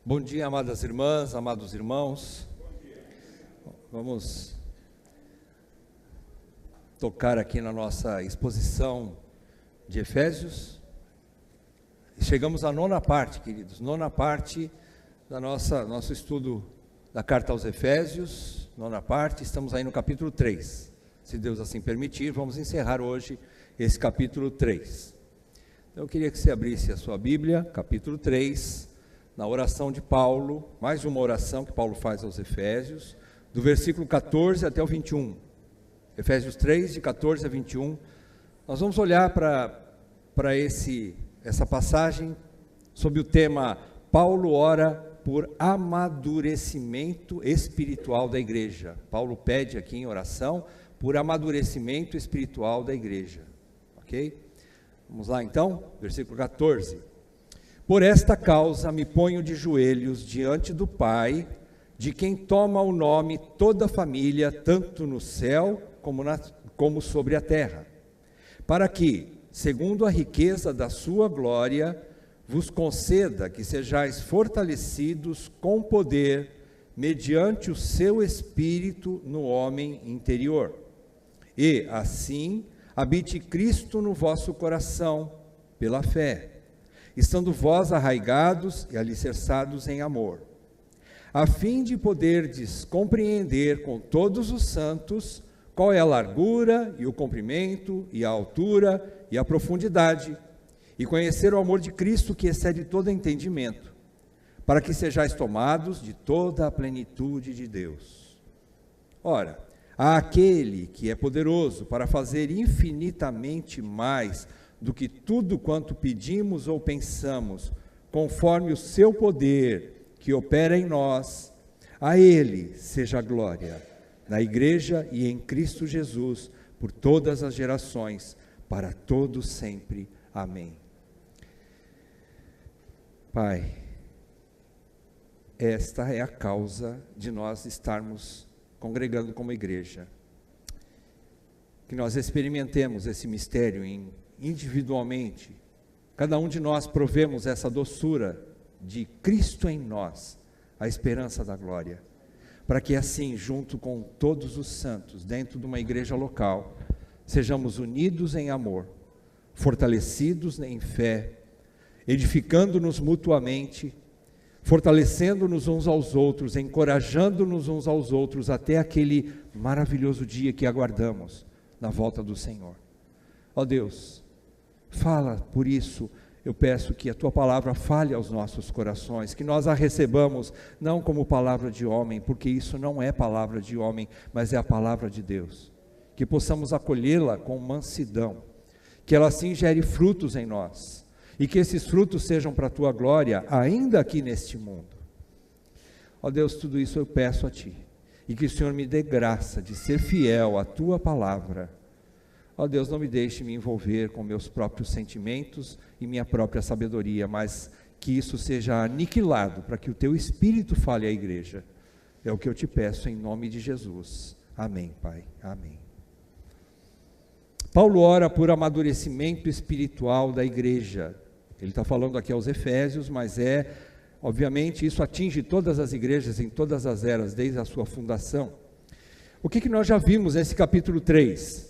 Bom dia, amadas irmãs, amados irmãos. Vamos tocar aqui na nossa exposição de Efésios. Chegamos à nona parte, queridos, nona parte da nosso estudo da carta aos Efésios, nona parte, estamos aí no capítulo 3. Se Deus assim permitir, vamos encerrar hoje esse capítulo 3. Então eu queria que você abrisse a sua Bíblia, capítulo 3, na oração de Paulo, mais uma oração que Paulo faz aos Efésios, do versículo 14 até o 21. Efésios 3, de 14 a 21. Nós vamos olhar para essa passagem sob o tema Paulo ora por amadurecimento espiritual da igreja. Paulo pede aqui em oração por amadurecimento espiritual da igreja. Ok? Vamos lá então, versículo 14. Por esta causa me ponho de joelhos diante do Pai, de quem toma o nome toda a família, tanto no céu como sobre a terra, para que, segundo a riqueza da sua glória, vos conceda que sejais fortalecidos com poder, mediante o seu Espírito no homem interior. E, assim, habite Cristo no vosso coração, pela fé, estando vós arraigados e alicerçados em amor, a fim de poderdes compreender com todos os santos qual é a largura e o comprimento e a altura e a profundidade, e conhecer o amor de Cristo que excede todo entendimento, para que sejais tomados de toda a plenitude de Deus. Ora, há aquele que é poderoso para fazer infinitamente mais do que tudo quanto pedimos ou pensamos, conforme o seu poder que opera em nós, a Ele seja a glória, na Igreja e em Cristo Jesus, por todas as gerações, para todos sempre. Amém. Pai, esta é a causa de nós estarmos congregando como igreja, que nós experimentemos esse mistério individualmente, cada um de nós provemos essa doçura de Cristo em nós, a esperança da glória, para que assim, junto com todos os santos, dentro de uma igreja local, sejamos unidos em amor, fortalecidos em fé, edificando-nos mutuamente, fortalecendo-nos uns aos outros, encorajando-nos uns aos outros, até aquele maravilhoso dia que aguardamos, na volta do Senhor. Ó Deus, fala, por isso, eu peço que a Tua palavra fale aos nossos corações, que nós a recebamos, não como palavra de homem, porque isso não é palavra de homem, mas é a palavra de Deus, que possamos acolhê-la com mansidão, que ela assim gere frutos em nós, e que esses frutos sejam para a Tua glória, ainda aqui neste mundo. Ó Deus, tudo isso eu peço a Ti, e que o Senhor me dê graça de ser fiel à Tua palavra. Ó Deus, não me deixe me envolver com meus próprios sentimentos e minha própria sabedoria, mas que isso seja aniquilado, para que o Teu Espírito fale à igreja. É o que eu te peço em nome de Jesus. Amém, Pai. Amém. Paulo ora por amadurecimento espiritual da igreja. Ele está falando aqui aos Efésios, mas obviamente, isso atinge todas as igrejas em todas as eras, desde a sua fundação. O que nós já vimos nesse capítulo 3?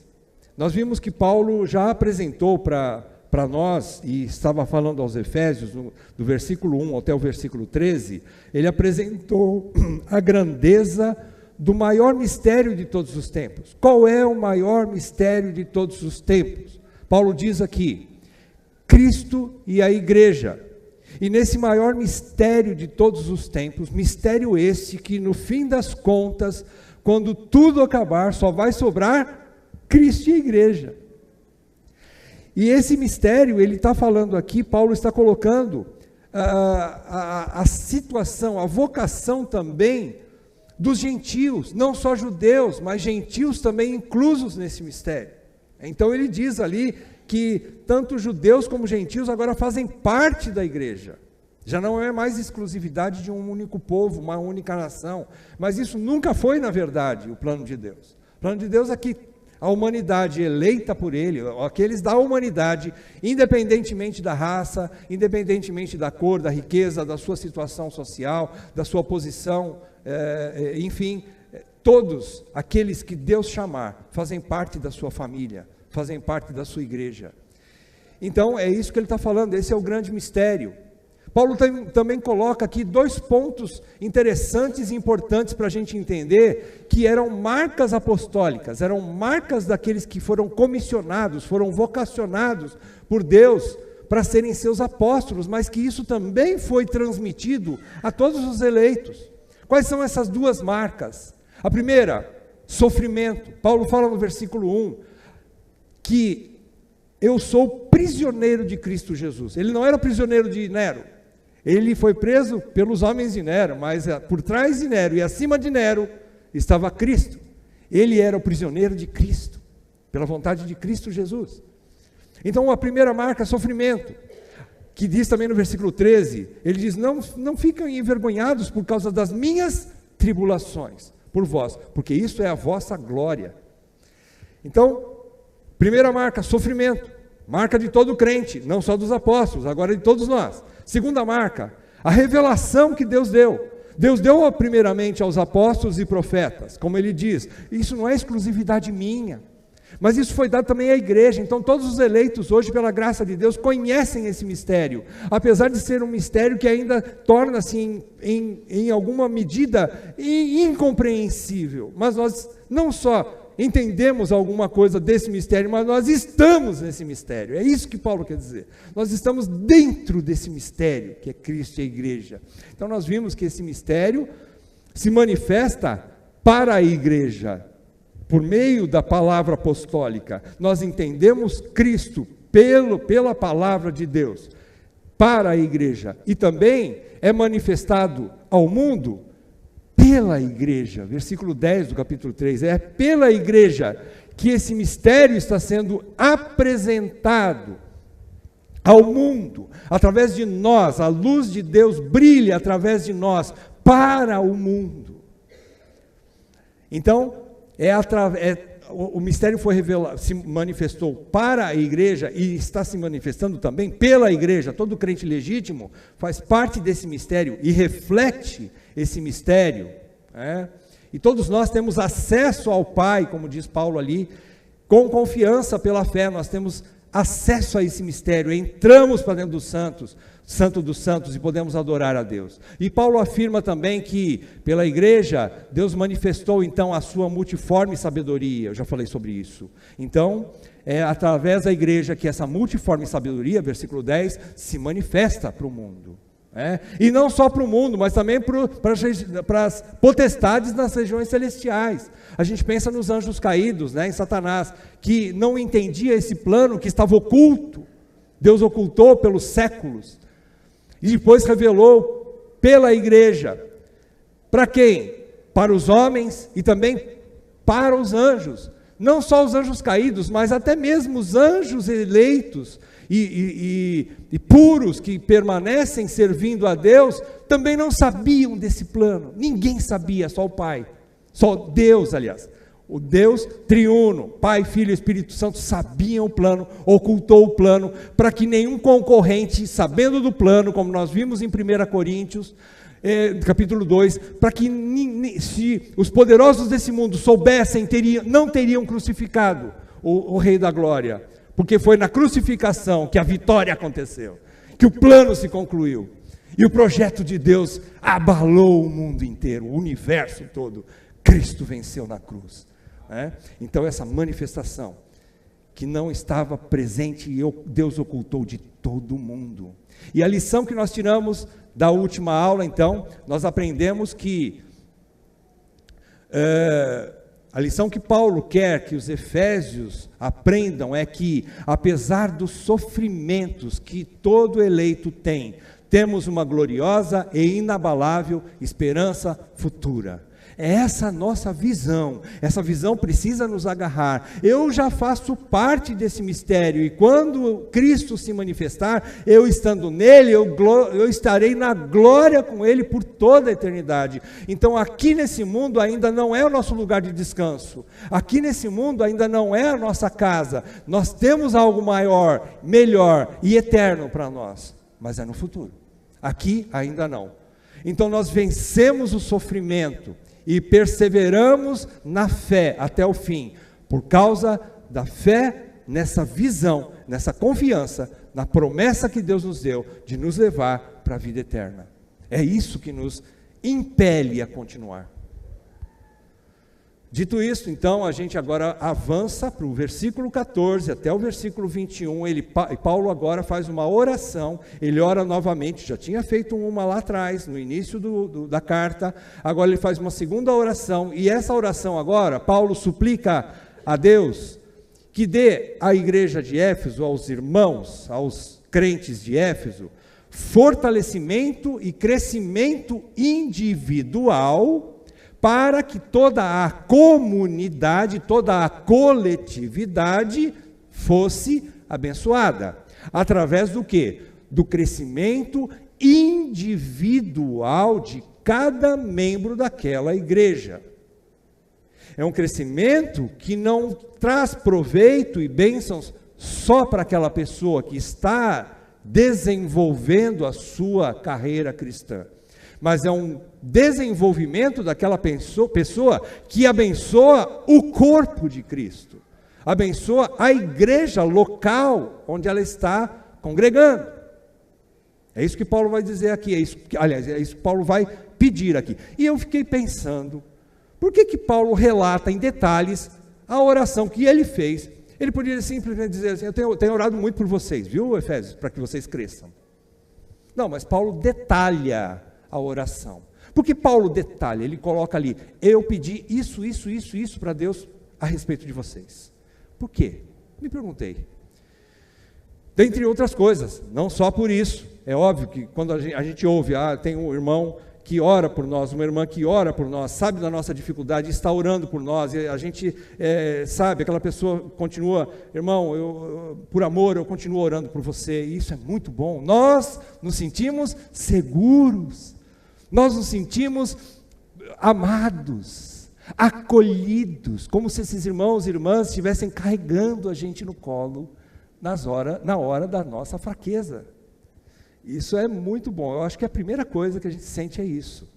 Nós vimos que Paulo já apresentou para nós, e estava falando aos Efésios, do versículo 1 até o versículo 13, ele apresentou a grandeza do maior mistério de todos os tempos. Qual é o maior mistério de todos os tempos? Paulo diz aqui, Cristo e a igreja. E nesse maior mistério de todos os tempos, mistério esse que no fim das contas, quando tudo acabar, só vai sobrar Cristo e a igreja. E esse mistério, ele está falando aqui, Paulo está colocando a situação, a vocação também dos gentios, não só judeus, mas gentios também inclusos nesse mistério. Então ele diz ali que tanto judeus como gentios agora fazem parte da igreja. Já não é mais exclusividade de um único povo, uma única nação, mas isso nunca foi, na verdade, o plano de Deus. O plano de Deus é que a humanidade eleita por ele, aqueles da humanidade, independentemente da raça, independentemente da cor, da riqueza, da sua situação social, da sua posição, enfim, todos aqueles que Deus chamar fazem parte da sua família, fazem parte da sua igreja. Então é isso que ele está falando, esse é o grande mistério. Paulo também coloca aqui 2 pontos interessantes e importantes para a gente entender, que eram marcas apostólicas, eram marcas daqueles que foram comissionados, foram vocacionados por Deus para serem seus apóstolos, mas que isso também foi transmitido a todos os eleitos. Quais são essas 2 marcas? A primeira, sofrimento. Paulo fala no versículo 1, que eu sou prisioneiro de Cristo Jesus. Ele não era prisioneiro de Nero. Ele foi preso pelos homens de Nero, mas por trás de Nero e acima de Nero estava Cristo. Ele era o prisioneiro de Cristo, pela vontade de Cristo Jesus. Então a primeira marca, sofrimento, que diz também no versículo 13, ele diz, não fiquem envergonhados por causa das minhas tribulações, por vós, porque isso é a vossa glória. Então, primeira marca, sofrimento, marca de todo crente, não só dos apóstolos, agora de todos nós. Segunda marca, a revelação que Deus deu. Deus deu primeiramente aos apóstolos e profetas, como ele diz, isso não é exclusividade minha, mas isso foi dado também à igreja. Então todos os eleitos hoje, pela graça de Deus, conhecem esse mistério, apesar de ser um mistério que ainda torna-se em alguma medida incompreensível, mas nós não só entendemos alguma coisa desse mistério, mas nós estamos nesse mistério, é isso que Paulo quer dizer, nós estamos dentro desse mistério, que é Cristo e a igreja. Então nós vimos que esse mistério se manifesta para a igreja, por meio da palavra apostólica, nós entendemos Cristo pela palavra de Deus, para a igreja, e também é manifestado ao mundo, pela igreja, versículo 10 do capítulo 3, é pela igreja que esse mistério está sendo apresentado ao mundo, através de nós, a luz de Deus brilha através de nós, para o mundo. Então, o mistério foi revelado, se manifestou para a igreja e está se manifestando também pela igreja. Todo crente legítimo faz parte desse mistério e reflete esse mistério, e todos nós temos acesso ao Pai, como diz Paulo ali, com confiança pela fé, nós temos acesso a esse mistério, entramos para dentro dos santos, Santo dos Santos, e podemos adorar a Deus. E Paulo afirma também que pela igreja, Deus manifestou então a sua multiforme sabedoria, eu já falei sobre isso. Então, é através da igreja que essa multiforme sabedoria, versículo 10, se manifesta para o mundo. E não só para o mundo, mas também para as potestades nas regiões celestiais. A gente pensa nos anjos caídos, em Satanás, que não entendia esse plano que estava oculto. Deus ocultou pelos séculos e depois revelou pela igreja. Para quem? Para os homens e também para os anjos. Não só os anjos caídos, mas até mesmo os anjos eleitos e puros que permanecem servindo a Deus, também não sabiam desse plano. Ninguém sabia, só o Pai, só Deus, aliás, o Deus triuno, Pai, Filho e Espírito Santo sabiam o plano, ocultou o plano, para que nenhum concorrente, sabendo do plano, como nós vimos em 1 Coríntios, capítulo 2, para que se os poderosos desse mundo soubessem, não teriam crucificado o Rei da Glória, porque foi na crucificação que a vitória aconteceu, que o plano se concluiu, e o projeto de Deus abalou o mundo inteiro, o universo todo. Cristo venceu na cruz. Então essa manifestação, que não estava presente e Deus ocultou de todo mundo. E a lição que nós tiramos da última aula, então, nós aprendemos que a lição que Paulo quer que os efésios aprendam é que, apesar dos sofrimentos que todo eleito tem, temos uma gloriosa e inabalável esperança futura. É essa a nossa visão. Essa visão precisa nos agarrar. Eu já faço parte desse mistério, e quando Cristo se manifestar, eu estando nele, eu estarei na glória com ele por toda a eternidade. Então aqui nesse mundo ainda não é o nosso lugar de descanso. Aqui nesse mundo ainda não é a nossa casa. Nós temos algo maior, melhor e eterno para nós, mas é no futuro. Aqui ainda não. Então nós vencemos o sofrimento e perseveramos na fé até o fim, por causa da fé nessa visão, nessa confiança, na promessa que Deus nos deu de nos levar para a vida eterna. É isso que nos impele a continuar. Dito isso, então, a gente agora avança para o versículo 14 até o versículo 21, Paulo agora faz uma oração, ele ora novamente, já tinha feito uma lá atrás, no início da carta, agora ele faz uma segunda oração, e essa oração agora, Paulo suplica a Deus que dê à igreja de Éfeso, aos irmãos, aos crentes de Éfeso, fortalecimento e crescimento individual, para que toda a comunidade, toda a coletividade fosse abençoada. Através do quê? Do crescimento individual de cada membro daquela igreja. É um crescimento que não traz proveito e bênçãos só para aquela pessoa que está desenvolvendo a sua carreira cristã, mas é um desenvolvimento daquela pessoa que abençoa o corpo de Cristo, abençoa a igreja local onde ela está congregando. É isso que Paulo vai dizer aqui, é isso que Paulo vai pedir aqui. E eu fiquei pensando, por que Paulo relata em detalhes a oração que ele fez? Ele poderia simplesmente dizer assim, eu tenho orado muito por vocês, viu, Efésios, para que vocês cresçam. Não, mas Paulo detalha a oração. Porque Paulo detalha, ele coloca ali, eu pedi isso para Deus a respeito de vocês. Por quê? Me perguntei. Dentre outras coisas, não só por isso. É óbvio que quando a gente ouve, tem um irmão que ora por nós, uma irmã que ora por nós, sabe da nossa dificuldade, está orando por nós, e a gente sabe, aquela pessoa continua, irmão, por amor eu continuo orando por você, e isso é muito bom. Nós nos sentimos seguros, nós nos sentimos amados, acolhidos, como se esses irmãos e irmãs estivessem carregando a gente no colo na hora da nossa fraqueza. Isso é muito bom. Eu acho que a primeira coisa que a gente sente é isso.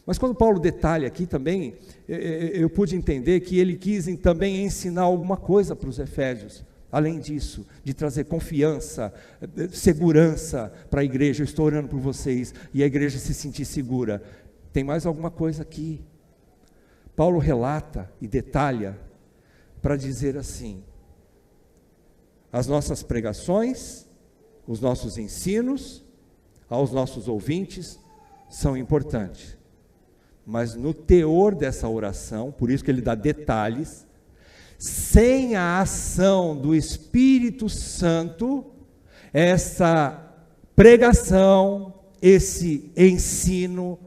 Mas quando Paulo detalha aqui também, eu pude entender que ele quis também ensinar alguma coisa para os efésios. Além disso, de trazer confiança, segurança para a igreja. Eu estou orando por vocês e a igreja se sentir segura. Tem mais alguma coisa aqui. Paulo relata e detalha para dizer assim: as nossas pregações, os nossos ensinos aos nossos ouvintes são importantes, mas no teor dessa oração, por isso que ele dá detalhes, sem a ação do Espírito Santo, essa pregação, esse ensino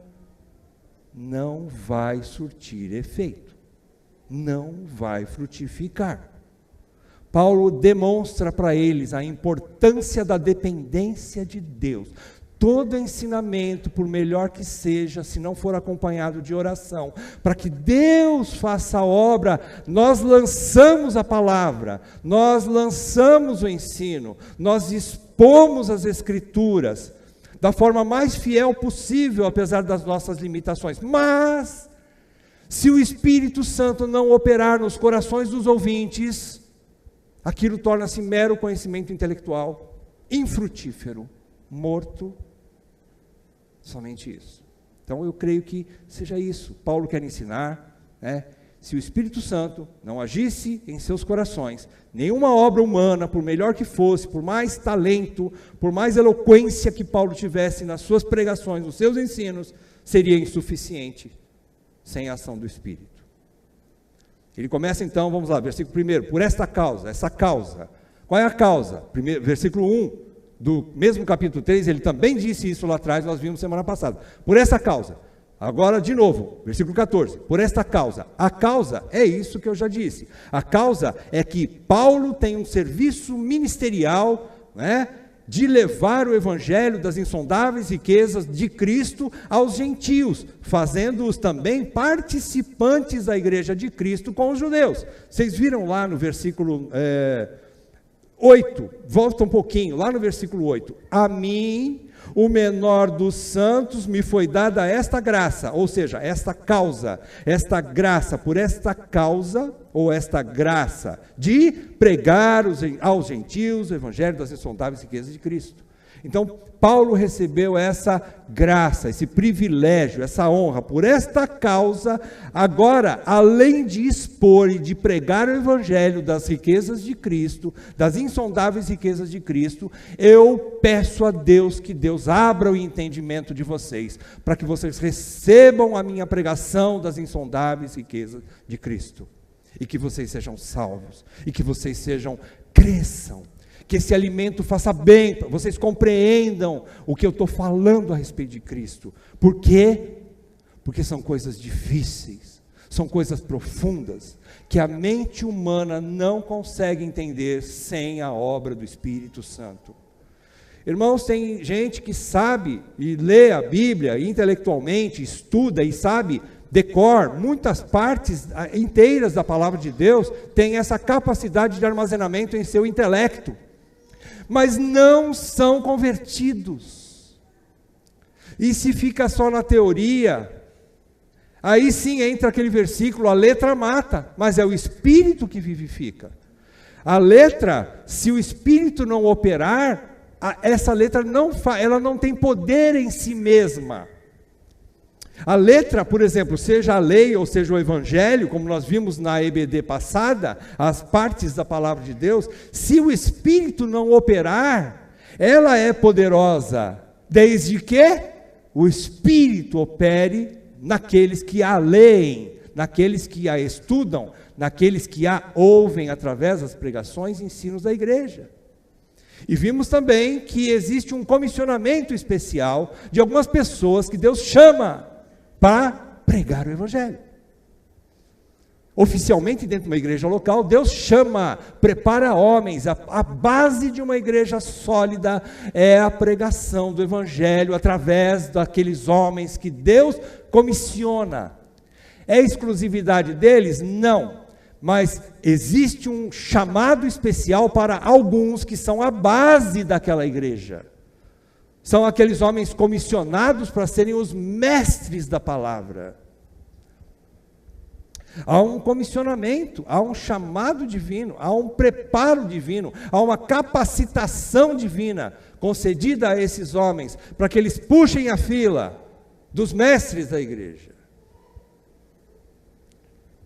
não vai surtir efeito, não vai frutificar. Paulo demonstra para eles a importância da dependência de Deus. Todo ensinamento, por melhor que seja, se não for acompanhado de oração, para que Deus faça a obra, nós lançamos a palavra, nós lançamos o ensino, nós expomos as Escrituras, da forma mais fiel possível, apesar das nossas limitações. Mas, se o Espírito Santo não operar nos corações dos ouvintes, aquilo torna-se mero conhecimento intelectual, infrutífero, morto, somente isso. Então eu creio que seja isso. Paulo quer ensinar, se o Espírito Santo não agisse em seus corações, nenhuma obra humana, por melhor que fosse, por mais talento, por mais eloquência que Paulo tivesse nas suas pregações, nos seus ensinos, seria insuficiente sem a ação do Espírito. Ele começa então, vamos lá, versículo 1, por esta causa, essa causa. Qual é a causa? Versículo 1 do mesmo capítulo 3, ele também disse isso lá atrás, nós vimos semana passada. Por essa causa, Agora, de novo, versículo 14. Por esta causa. A causa é isso que eu já disse. A causa é que Paulo tem um serviço ministerial, né, de levar o evangelho das insondáveis riquezas de Cristo aos gentios, fazendo-os também participantes da igreja de Cristo com os judeus. Vocês viram lá no versículo 8, volta um pouquinho, lá no versículo 8. A mim, o menor dos santos, me foi dada esta graça, ou seja, esta causa, esta graça, por esta causa, ou esta graça, de pregar aos gentios o evangelho das insondáveis riquezas de Cristo. Então, Paulo recebeu essa graça, esse privilégio, essa honra, por esta causa. Agora, além de expor e de pregar o evangelho das riquezas de Cristo, das insondáveis riquezas de Cristo, eu peço a Deus que Deus abra o entendimento de vocês, para que vocês recebam a minha pregação das insondáveis riquezas de Cristo, e que vocês sejam salvos, e que vocês cresçam, que esse alimento faça bem, vocês compreendam o que eu estou falando a respeito de Cristo. Por quê? Porque são coisas difíceis, são coisas profundas, que a mente humana não consegue entender sem a obra do Espírito Santo. Irmãos, tem gente que sabe e lê a Bíblia intelectualmente, estuda e sabe decor, muitas partes inteiras da palavra de Deus, tem essa capacidade de armazenamento em seu intelecto, mas não são convertidos. E se fica só na teoria, aí sim entra aquele versículo: a letra mata, mas é o Espírito que vivifica. A letra, se o Espírito não operar, essa letra ela não tem poder em si mesma. A letra, por exemplo, seja a lei ou seja o evangelho, como nós vimos na EBD passada, as partes da palavra de Deus, se o Espírito não operar, ela é poderosa, desde que o Espírito opere naqueles que a leem, naqueles que a estudam, naqueles que a ouvem através das pregações e ensinos da igreja. E vimos também que existe um comissionamento especial de algumas pessoas que Deus chama para pregar o evangelho. Oficialmente, dentro de uma igreja local, Deus chama, prepara homens. A base de uma igreja sólida é a pregação do evangelho através daqueles homens que Deus comissiona. É exclusividade deles? Não. Mas existe um chamado especial para alguns que são a base daquela igreja. São aqueles homens comissionados para serem os mestres da palavra. Há um comissionamento, há um chamado divino, há um preparo divino, há uma capacitação divina concedida a esses homens, para que eles puxem a fila dos mestres da igreja.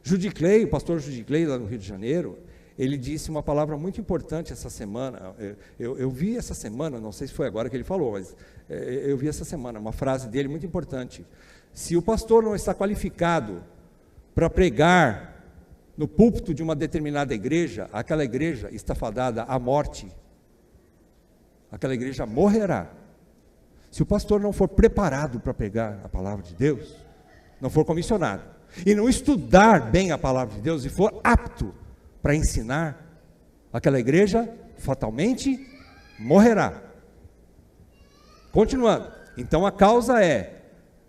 Judy Clay, o pastor Judy Clay, lá no Rio de Janeiro, ele disse uma palavra muito importante essa semana. Eu vi essa semana, não sei se foi agora que ele falou, mas eu vi essa semana, uma frase dele muito importante. Se o pastor não está qualificado para pregar no púlpito de uma determinada igreja, aquela igreja está fadada à morte. Aquela igreja morrerá. Se o pastor não for preparado para pregar a palavra de Deus, não for comissionado, e não estudar bem a palavra de Deus, e for apto para ensinar, aquela igreja fatalmente morrerá. Continuando, então a causa é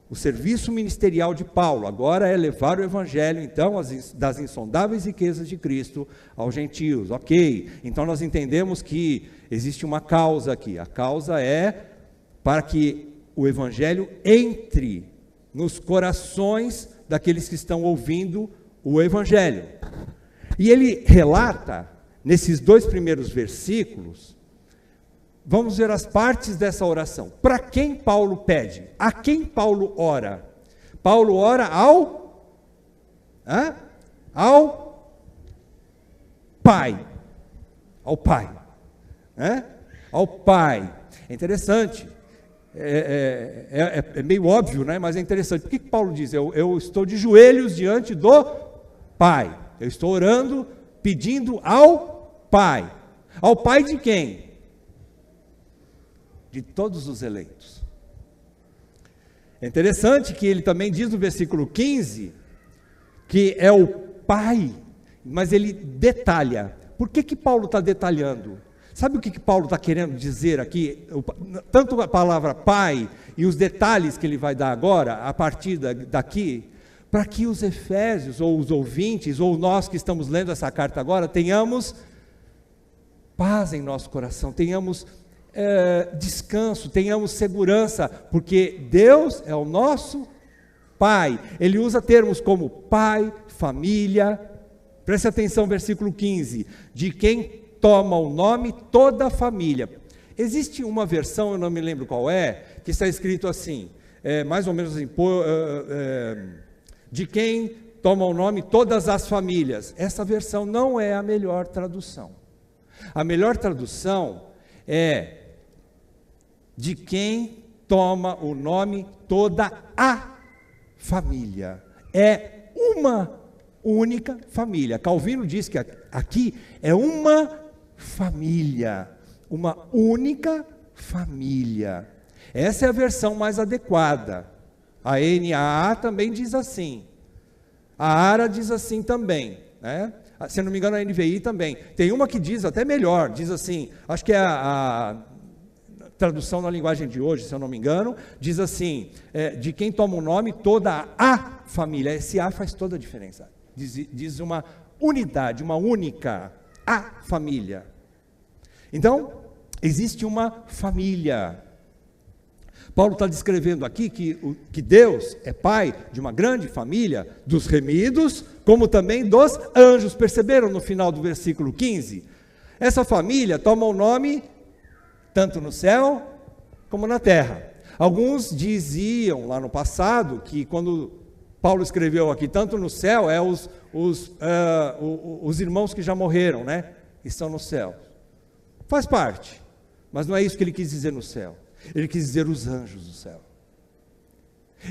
o serviço ministerial de Paulo, agora é levar o evangelho, então, das insondáveis riquezas de Cristo aos gentios. Ok, então nós entendemos que existe uma causa aqui. A causa é para que o evangelho entre nos corações daqueles que estão ouvindo o evangelho. E ele relata, nesses 2 primeiros versículos, vamos ver as partes dessa oração. Para quem Paulo pede? A quem Paulo ora? Paulo ora ao Pai. Ao Pai. Ao Pai. É interessante. É meio óbvio, né? Mas é interessante. Por que Paulo diz? Eu estou de joelhos diante do Pai. Eu estou orando, pedindo ao Pai. Ao Pai de quem? De todos os eleitos. É interessante que ele também diz no versículo 15, que é o Pai, mas ele detalha. Por que Paulo está detalhando? Sabe o que Paulo está querendo dizer aqui? Tanto a palavra Pai e os detalhes que ele vai dar agora, a partir daqui, para que os efésios, ou os ouvintes, ou nós que estamos lendo essa carta agora, tenhamos paz em nosso coração, tenhamos descanso, tenhamos segurança, porque Deus é o nosso Pai. Ele usa termos como Pai, família. Preste atenção, versículo 15, de quem toma o nome toda a família. Existe uma versão, eu não me lembro qual é, que está escrito assim, mais ou menos assim, de quem toma o nome todas as famílias. Essa versão não é a melhor tradução. A melhor tradução é de quem toma o nome toda a família. É uma única família. Calvino diz que aqui é uma família, uma única família. Essa é a versão mais adequada. A NAA também diz assim. A ARA diz assim também, né? Se não me engano, a NVI também. Tem uma que diz até melhor, diz assim, acho que é a tradução na linguagem de hoje, se eu não me engano, diz assim, de quem toma o nome toda a família. Esse A faz toda a diferença. Diz uma unidade, uma única, a família. Então, existe uma família. Paulo está descrevendo aqui que Deus é pai de uma grande família, dos remidos, como também dos anjos. Perceberam no final do versículo 15? Essa família toma o nome tanto no céu como na terra. Alguns diziam lá no passado que quando Paulo escreveu aqui, tanto no céu, os irmãos que já morreram, né? Estão no céu. Faz parte, mas não é isso que ele quis dizer no céu. Ele quis dizer os anjos do céu.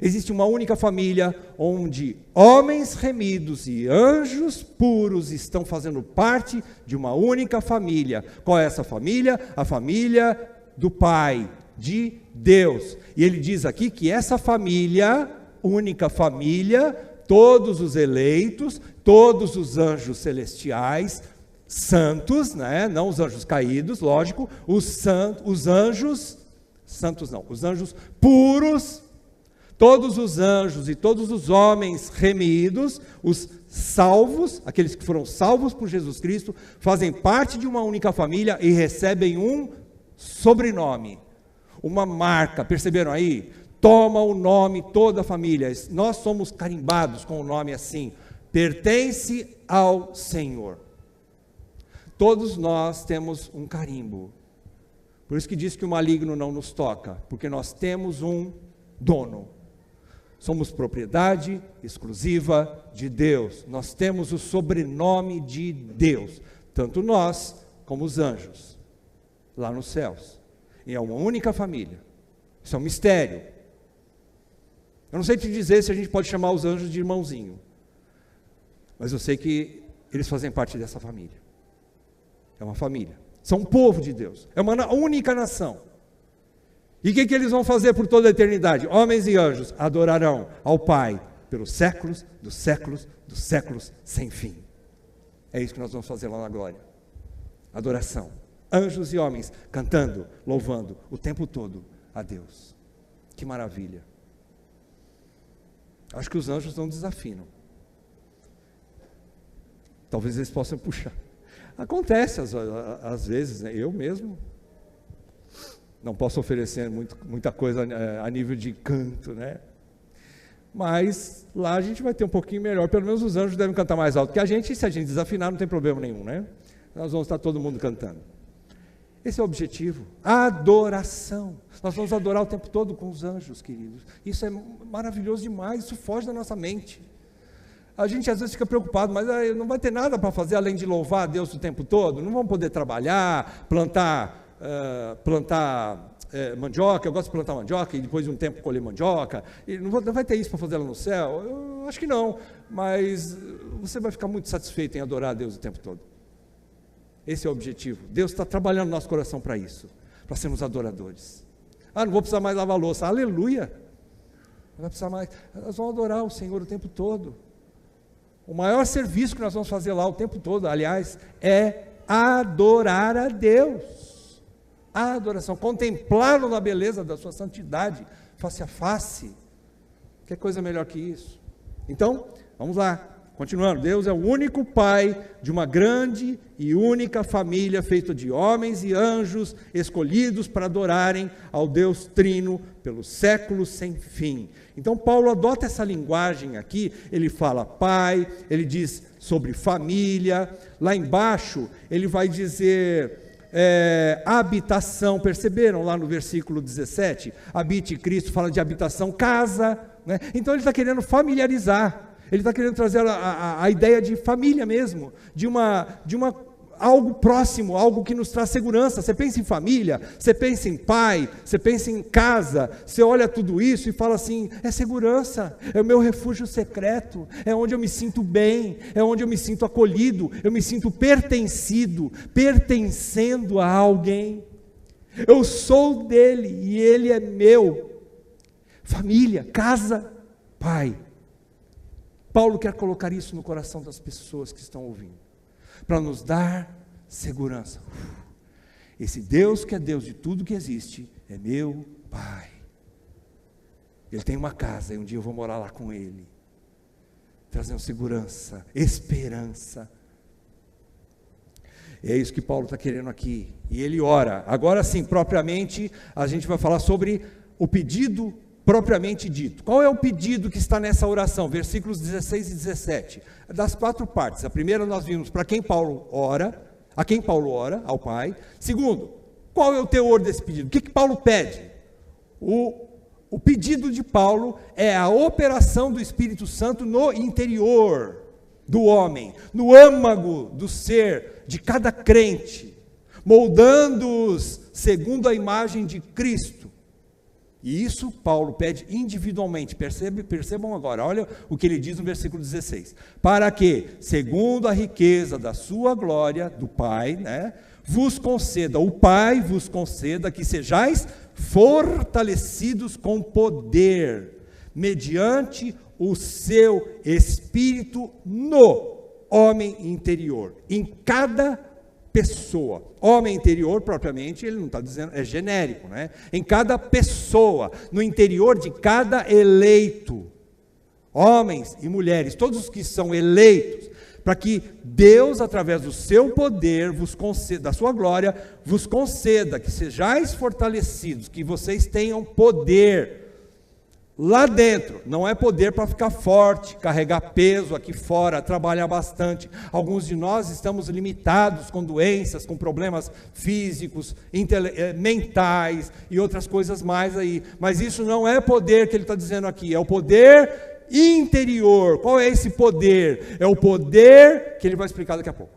Existe uma única família onde homens remidos e anjos puros estão fazendo parte de uma única família. Qual é essa família? A família do Pai, de Deus. E ele diz aqui que essa família, única família, todos os eleitos, todos os anjos celestiais, santos, né? Não os anjos caídos, lógico, os anjos santos não, os anjos puros, todos os anjos e todos os homens remidos, os salvos, aqueles que foram salvos por Jesus Cristo, fazem parte de uma única família e recebem um sobrenome, uma marca. Perceberam aí? Toma o nome toda a família. Nós somos carimbados com o nome assim, pertence ao Senhor. Todos nós temos um carimbo. Por isso que diz que o maligno não nos toca, porque nós temos um dono. Somos propriedade exclusiva de Deus. Nós temos o sobrenome de Deus, tanto nós como os anjos, lá nos céus. E é uma única família. Isso é um mistério. Eu não sei te dizer se a gente pode chamar os anjos de irmãozinho, mas eu sei que eles fazem parte dessa família. É uma família. São um povo de Deus. É uma única nação. E o que eles vão fazer por toda a eternidade? Homens e anjos adorarão ao Pai pelos séculos, dos séculos, dos séculos sem fim. É isso que nós vamos fazer lá na glória. Adoração. Anjos e homens cantando, louvando o tempo todo a Deus. Que maravilha. Acho que os anjos não desafinam. Talvez eles possam puxar. Acontece às vezes, né? Eu mesmo não posso oferecer muita coisa a nível de canto, né? Mas lá a gente vai ter um pouquinho melhor, pelo menos os anjos devem cantar mais alto que a gente, e se a gente desafinar não tem problema nenhum, né? Nós vamos estar todo mundo cantando. Esse é o objetivo, adoração. Nós vamos adorar o tempo todo com os anjos, queridos. Isso é maravilhoso demais, isso foge da nossa mente. A gente às vezes fica preocupado, mas não vai ter nada para fazer além de louvar a Deus o tempo todo. Não vamos poder trabalhar, plantar mandioca. Eu gosto de plantar mandioca e depois de um tempo colher mandioca. E não vai ter isso para fazer lá no céu? Eu acho que não, mas você vai ficar muito satisfeito em adorar a Deus o tempo todo. Esse é o objetivo. Deus está trabalhando no nosso coração para isso, para sermos adoradores. Não vou precisar mais lavar louça. Aleluia! Não vai precisar mais. Nós vamos adorar o Senhor o tempo todo. O maior serviço que nós vamos fazer lá o tempo todo, aliás, é adorar a Deus. A adoração, contemplá-lo na beleza da sua santidade, face a face. Que coisa melhor que isso? Então, vamos lá. Continuando, Deus é o único Pai de uma grande e única família feita de homens e anjos escolhidos para adorarem ao Deus Trino pelos séculos sem fim. Então Paulo adota essa linguagem aqui, ele fala Pai, ele diz sobre família, lá embaixo ele vai dizer habitação, perceberam lá no versículo 17? Habite Cristo, fala de habitação, casa, né? Então ele está querendo familiarizar. Ele está querendo trazer a ideia de família mesmo, de algo próximo, algo que nos traz segurança. Você pensa em família, você pensa em pai, você pensa em casa, você olha tudo isso e fala assim, é segurança, é o meu refúgio secreto, é onde eu me sinto bem, é onde eu me sinto acolhido, eu me sinto pertencido, pertencendo a alguém. Eu sou dele e ele é meu. Família, casa, pai. Paulo quer colocar isso no coração das pessoas que estão ouvindo, para nos dar segurança. Esse Deus que é Deus de tudo que existe, é meu Pai. Ele tem uma casa e um dia eu vou morar lá com Ele, trazendo segurança, esperança. É isso que Paulo está querendo aqui, e ele ora. Agora sim, propriamente, a gente vai falar sobre o pedido propriamente dito. Qual é o pedido que está nessa oração? Versículos 16 e 17. Das 4 partes. A primeira nós vimos para quem Paulo ora, a quem Paulo ora, ao Pai. Segundo, qual é o teor desse pedido? O que Paulo pede? O pedido de Paulo é a operação do Espírito Santo no interior do homem, no âmago do ser de cada crente, moldando-os segundo a imagem de Cristo. E isso Paulo pede individualmente, percebam agora, olha o que ele diz no versículo 16, para que, segundo a riqueza da sua glória, do Pai, né, o Pai vos conceda que sejais fortalecidos com poder, mediante o seu Espírito no homem interior, em cada pessoa. Homem interior, propriamente, ele não está dizendo, é genérico, né? Em cada pessoa, no interior de cada eleito, homens e mulheres, todos os que são eleitos, para que Deus, através do seu poder, vos conceda, da sua glória, vos conceda que sejais fortalecidos, que vocês tenham poder lá dentro. Não é poder para ficar forte, carregar peso aqui fora, trabalhar bastante. Alguns de nós estamos limitados com doenças, com problemas físicos, mentais e outras coisas mais aí. Mas isso não é poder que ele está dizendo aqui, é o poder interior. Qual é esse poder? É o poder que ele vai explicar daqui a pouco.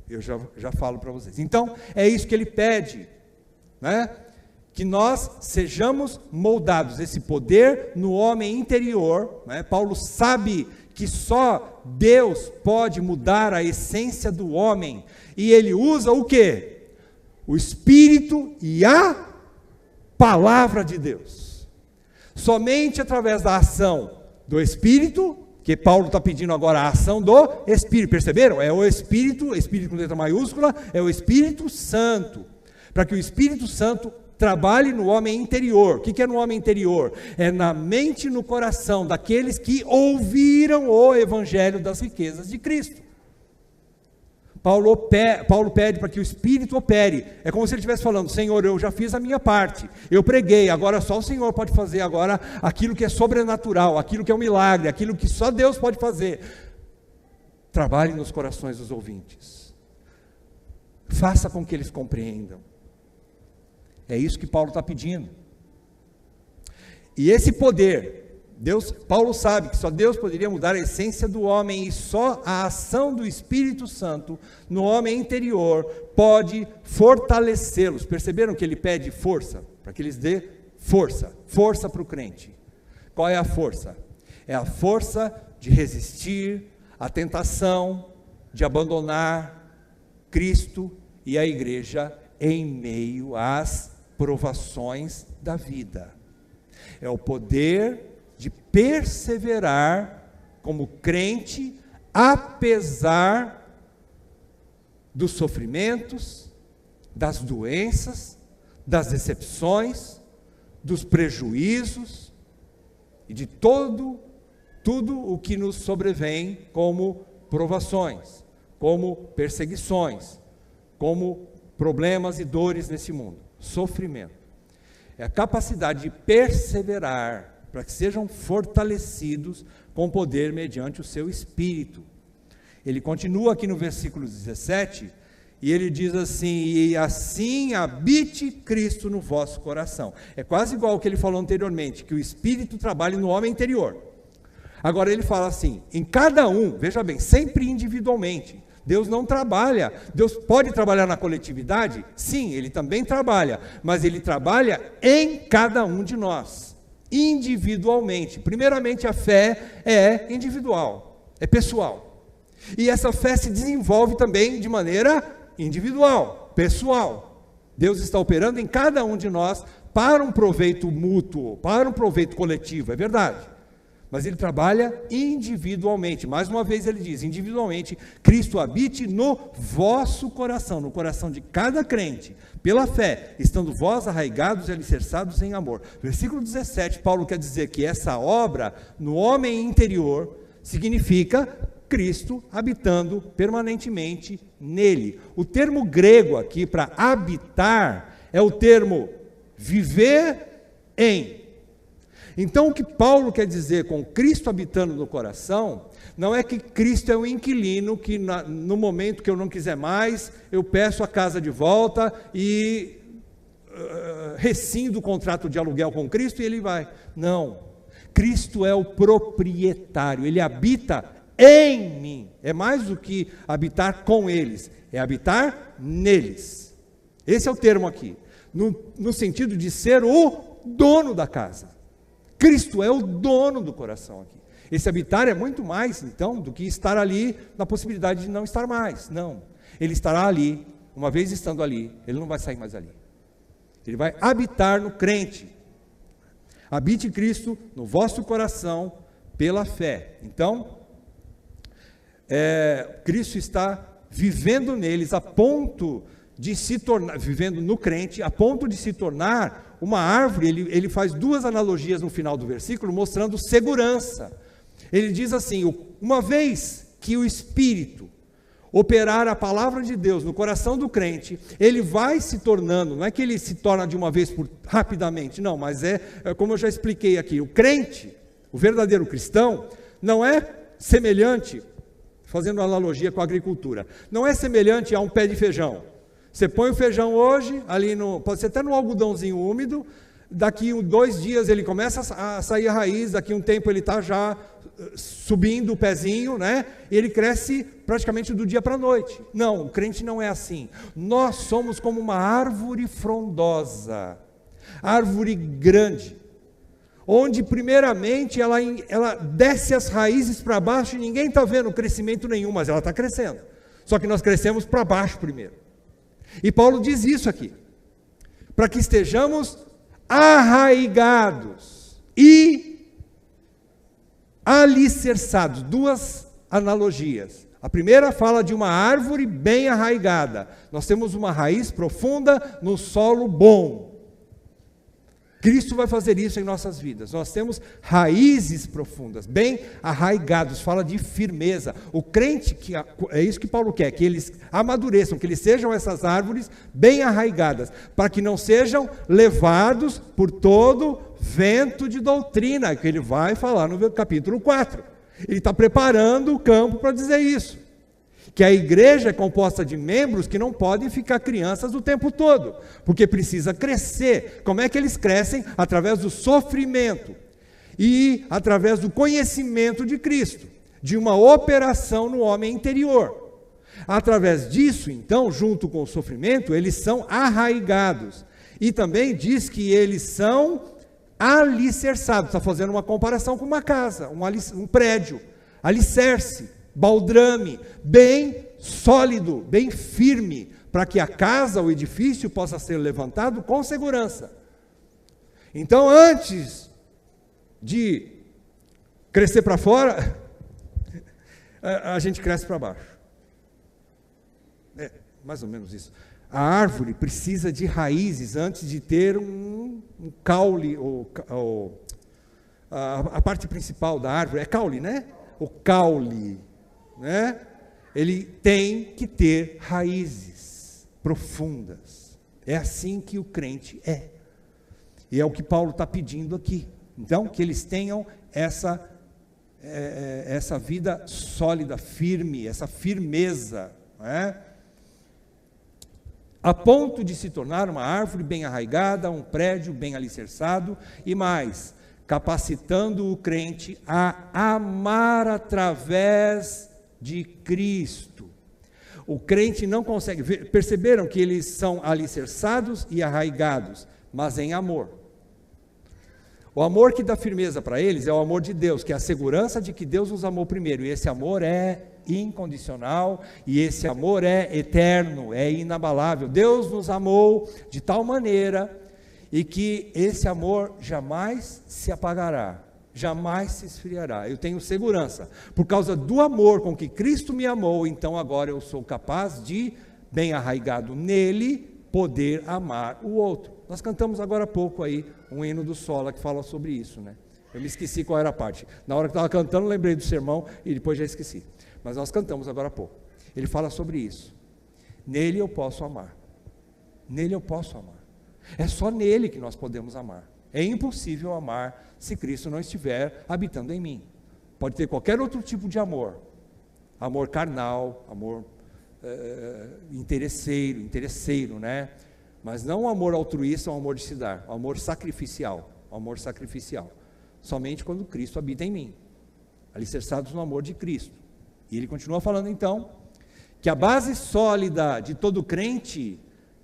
Eu já falo para vocês. Então, é isso que ele pede, né? Que nós sejamos moldados, esse poder no homem interior, né? Paulo sabe que só Deus pode mudar a essência do homem, e ele usa o quê? O Espírito e a Palavra de Deus. Somente através da ação do Espírito, que Paulo está pedindo agora a ação do Espírito, perceberam? É o Espírito, Espírito com letra maiúscula, é o Espírito Santo, para que o Espírito Santo trabalhe no homem interior. O que é no homem interior? É na mente e no coração daqueles que ouviram o Evangelho das riquezas de Cristo. Paulo pede para que o Espírito opere. É como se ele estivesse falando, Senhor, eu já fiz a minha parte, eu preguei, agora só o Senhor pode fazer agora aquilo que é sobrenatural, aquilo que é um milagre, aquilo que só Deus pode fazer. Trabalhe nos corações dos ouvintes. Faça com que eles compreendam. É isso que Paulo está pedindo. E esse poder, Paulo sabe que só Deus poderia mudar a essência do homem, e só a ação do Espírito Santo no homem interior pode fortalecê-los. Perceberam que ele pede força? Para que eles dê força para o crente. Qual é a força? É a força de resistir à tentação, de abandonar Cristo e a igreja em meio às provações da vida. É o poder de perseverar como crente, apesar dos sofrimentos, das doenças, das decepções, dos prejuízos e de tudo o que nos sobrevém como provações, como perseguições, como problemas e dores nesse mundo. Sofrimento. É a capacidade de perseverar para que sejam fortalecidos com poder mediante o seu Espírito. Ele continua aqui no versículo 17, e ele diz assim: e assim habite Cristo no vosso coração. É quase igual ao que ele falou anteriormente, que o Espírito trabalha no homem interior. Agora ele fala assim, em cada um, veja bem, sempre individualmente. Deus não trabalha, Deus pode trabalhar na coletividade? Sim, Ele também trabalha, mas Ele trabalha em cada um de nós, individualmente. Primeiramente, a fé é individual, é pessoal. E essa fé se desenvolve também de maneira individual, pessoal. Deus está operando em cada um de nós para um proveito mútuo, para um proveito coletivo, é verdade. Mas Ele trabalha individualmente. Mais uma vez Ele diz, individualmente, Cristo habite no vosso coração, no coração de cada crente, pela fé, estando vós arraigados e alicerçados em amor. Versículo 17, Paulo quer dizer que essa obra no homem interior significa Cristo habitando permanentemente nele. O termo grego aqui para habitar é o termo viver em. Então, o que Paulo quer dizer com Cristo habitando no coração, não é que Cristo é um inquilino que no momento que eu não quiser mais, eu peço a casa de volta e rescindo o contrato de aluguel com Cristo e ele vai. Não, Cristo é o proprietário, Ele habita em mim. É mais do que habitar com eles, é habitar neles. Esse é o termo aqui, no sentido de ser o dono da casa. Cristo é o dono do coração aqui. Esse habitar é muito mais, então, do que estar ali na possibilidade de não estar mais. Não. Ele estará ali, uma vez estando ali, ele não vai sair mais ali. Ele vai habitar no crente. Habite Cristo no vosso coração pela fé. Então, Cristo está vivendo neles a ponto de se tornar, vivendo no crente, a ponto de se tornar uma árvore. Ele faz duas analogias no final do versículo, mostrando segurança. Ele diz assim, uma vez que o Espírito operar a palavra de Deus no coração do crente, ele vai se tornando, não é que ele se torna de uma vez rapidamente, não, mas é como eu já expliquei aqui, o crente, o verdadeiro cristão, não é semelhante, fazendo analogia com a agricultura, não é semelhante a um pé de feijão. Você põe o feijão hoje, ali pode ser até no algodãozinho úmido, daqui 2 dias ele começa a sair a raiz, daqui um tempo ele está já subindo o pezinho, né? E ele cresce praticamente do dia para a noite. Não, o crente não é assim. Nós somos como uma árvore frondosa, árvore grande, onde primeiramente ela desce as raízes para baixo e ninguém está vendo crescimento nenhum, mas ela está crescendo. Só que nós crescemos para baixo primeiro. E Paulo diz isso aqui, para que estejamos arraigados e alicerçados. 2 analogias. A primeira fala de uma árvore bem arraigada. Nós temos uma raiz profunda no solo bom. Cristo vai fazer isso em nossas vidas. Nós temos raízes profundas, bem arraigados, fala de firmeza. O crente, é isso que Paulo quer, que eles amadureçam, que eles sejam essas árvores bem arraigadas, para que não sejam levados por todo vento de doutrina, que ele vai falar no capítulo 4. Ele está preparando o campo para dizer isso. Que a igreja é composta de membros que não podem ficar crianças o tempo todo, porque precisa crescer. Como é que eles crescem? Através do sofrimento e através do conhecimento de Cristo, de uma operação no homem interior. Através disso, então, junto com o sofrimento, eles são arraigados. E também diz que eles são alicerçados. Está fazendo uma comparação com uma casa, um prédio, alicerce, baldrame, bem sólido, bem firme, para que a casa, o edifício, possa ser levantado com segurança. Então, antes de crescer para fora, a gente cresce para baixo. É mais ou menos isso. A árvore precisa de raízes antes de ter um caule, a parte principal da árvore é caule, né? O caule, né? Ele tem que ter raízes profundas. É assim que o crente é. E é o que Paulo está pedindo aqui. Então, que eles tenham essa vida sólida, firme, essa firmeza, não é? A ponto de se tornar uma árvore bem arraigada, um prédio bem alicerçado, e mais, capacitando o crente a amar através de Cristo. O crente não consegue ver, perceberam que eles são alicerçados e arraigados, mas em amor. O amor que dá firmeza para eles é o amor de Deus, que é a segurança de que Deus os amou primeiro, e esse amor é incondicional, e esse amor é eterno, é inabalável. Deus nos amou de tal maneira, e que esse amor jamais se apagará, jamais se esfriará. Eu tenho segurança, por causa do amor com que Cristo me amou, então agora eu sou capaz de, bem arraigado nele, poder amar o outro. Nós cantamos agora há pouco aí um hino do Sola que fala sobre isso, né? Eu me esqueci qual era a parte. Na hora que estava cantando, lembrei do sermão e depois já esqueci. Mas nós cantamos agora há pouco. Ele fala sobre isso. Nele eu posso amar. Nele eu posso amar. É só nele que nós podemos amar. É impossível amar se Cristo não estiver habitando em mim. Pode ter qualquer outro tipo de amor. Amor carnal, amor interesseiro, né? Mas não o amor altruísta, o amor de se dar, o amor sacrificial, somente quando Cristo habita em mim, alicerçados no amor de Cristo. E ele continua falando então, que a base sólida de todo crente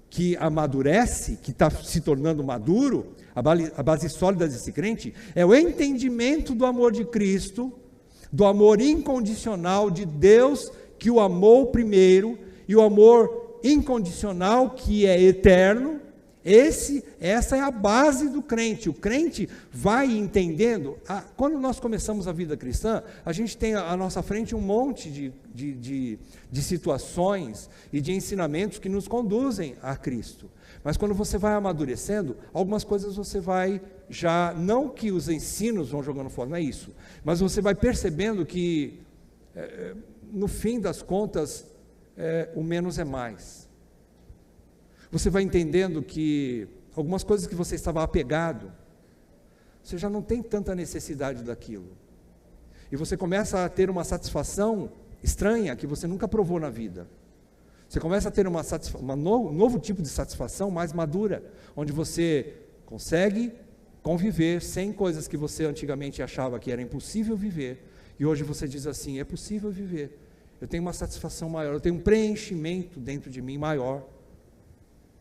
que amadurece, que está se tornando maduro, a base sólida desse crente, é o entendimento do amor de Cristo, do amor incondicional de Deus, que o amou primeiro, e o amor incondicional, que é eterno. Essa é a base do crente. O crente vai entendendo. Quando nós começamos a vida cristã, a gente tem à nossa frente um monte de situações e de ensinamentos que nos conduzem a Cristo. Mas quando você vai amadurecendo, algumas coisas você vai já, não que os ensinos vão jogando fora, não é isso, mas você vai percebendo que, no fim das contas, o menos é mais. Você vai entendendo que algumas coisas que você estava apegado, você já não tem tanta necessidade daquilo. E você começa a ter uma satisfação estranha que você nunca provou na vida. Você começa a ter um novo tipo de satisfação mais madura, onde você consegue conviver sem coisas que você antigamente achava que era impossível viver. E hoje você diz assim, é possível viver. Eu tenho uma satisfação maior, eu tenho um preenchimento dentro de mim maior.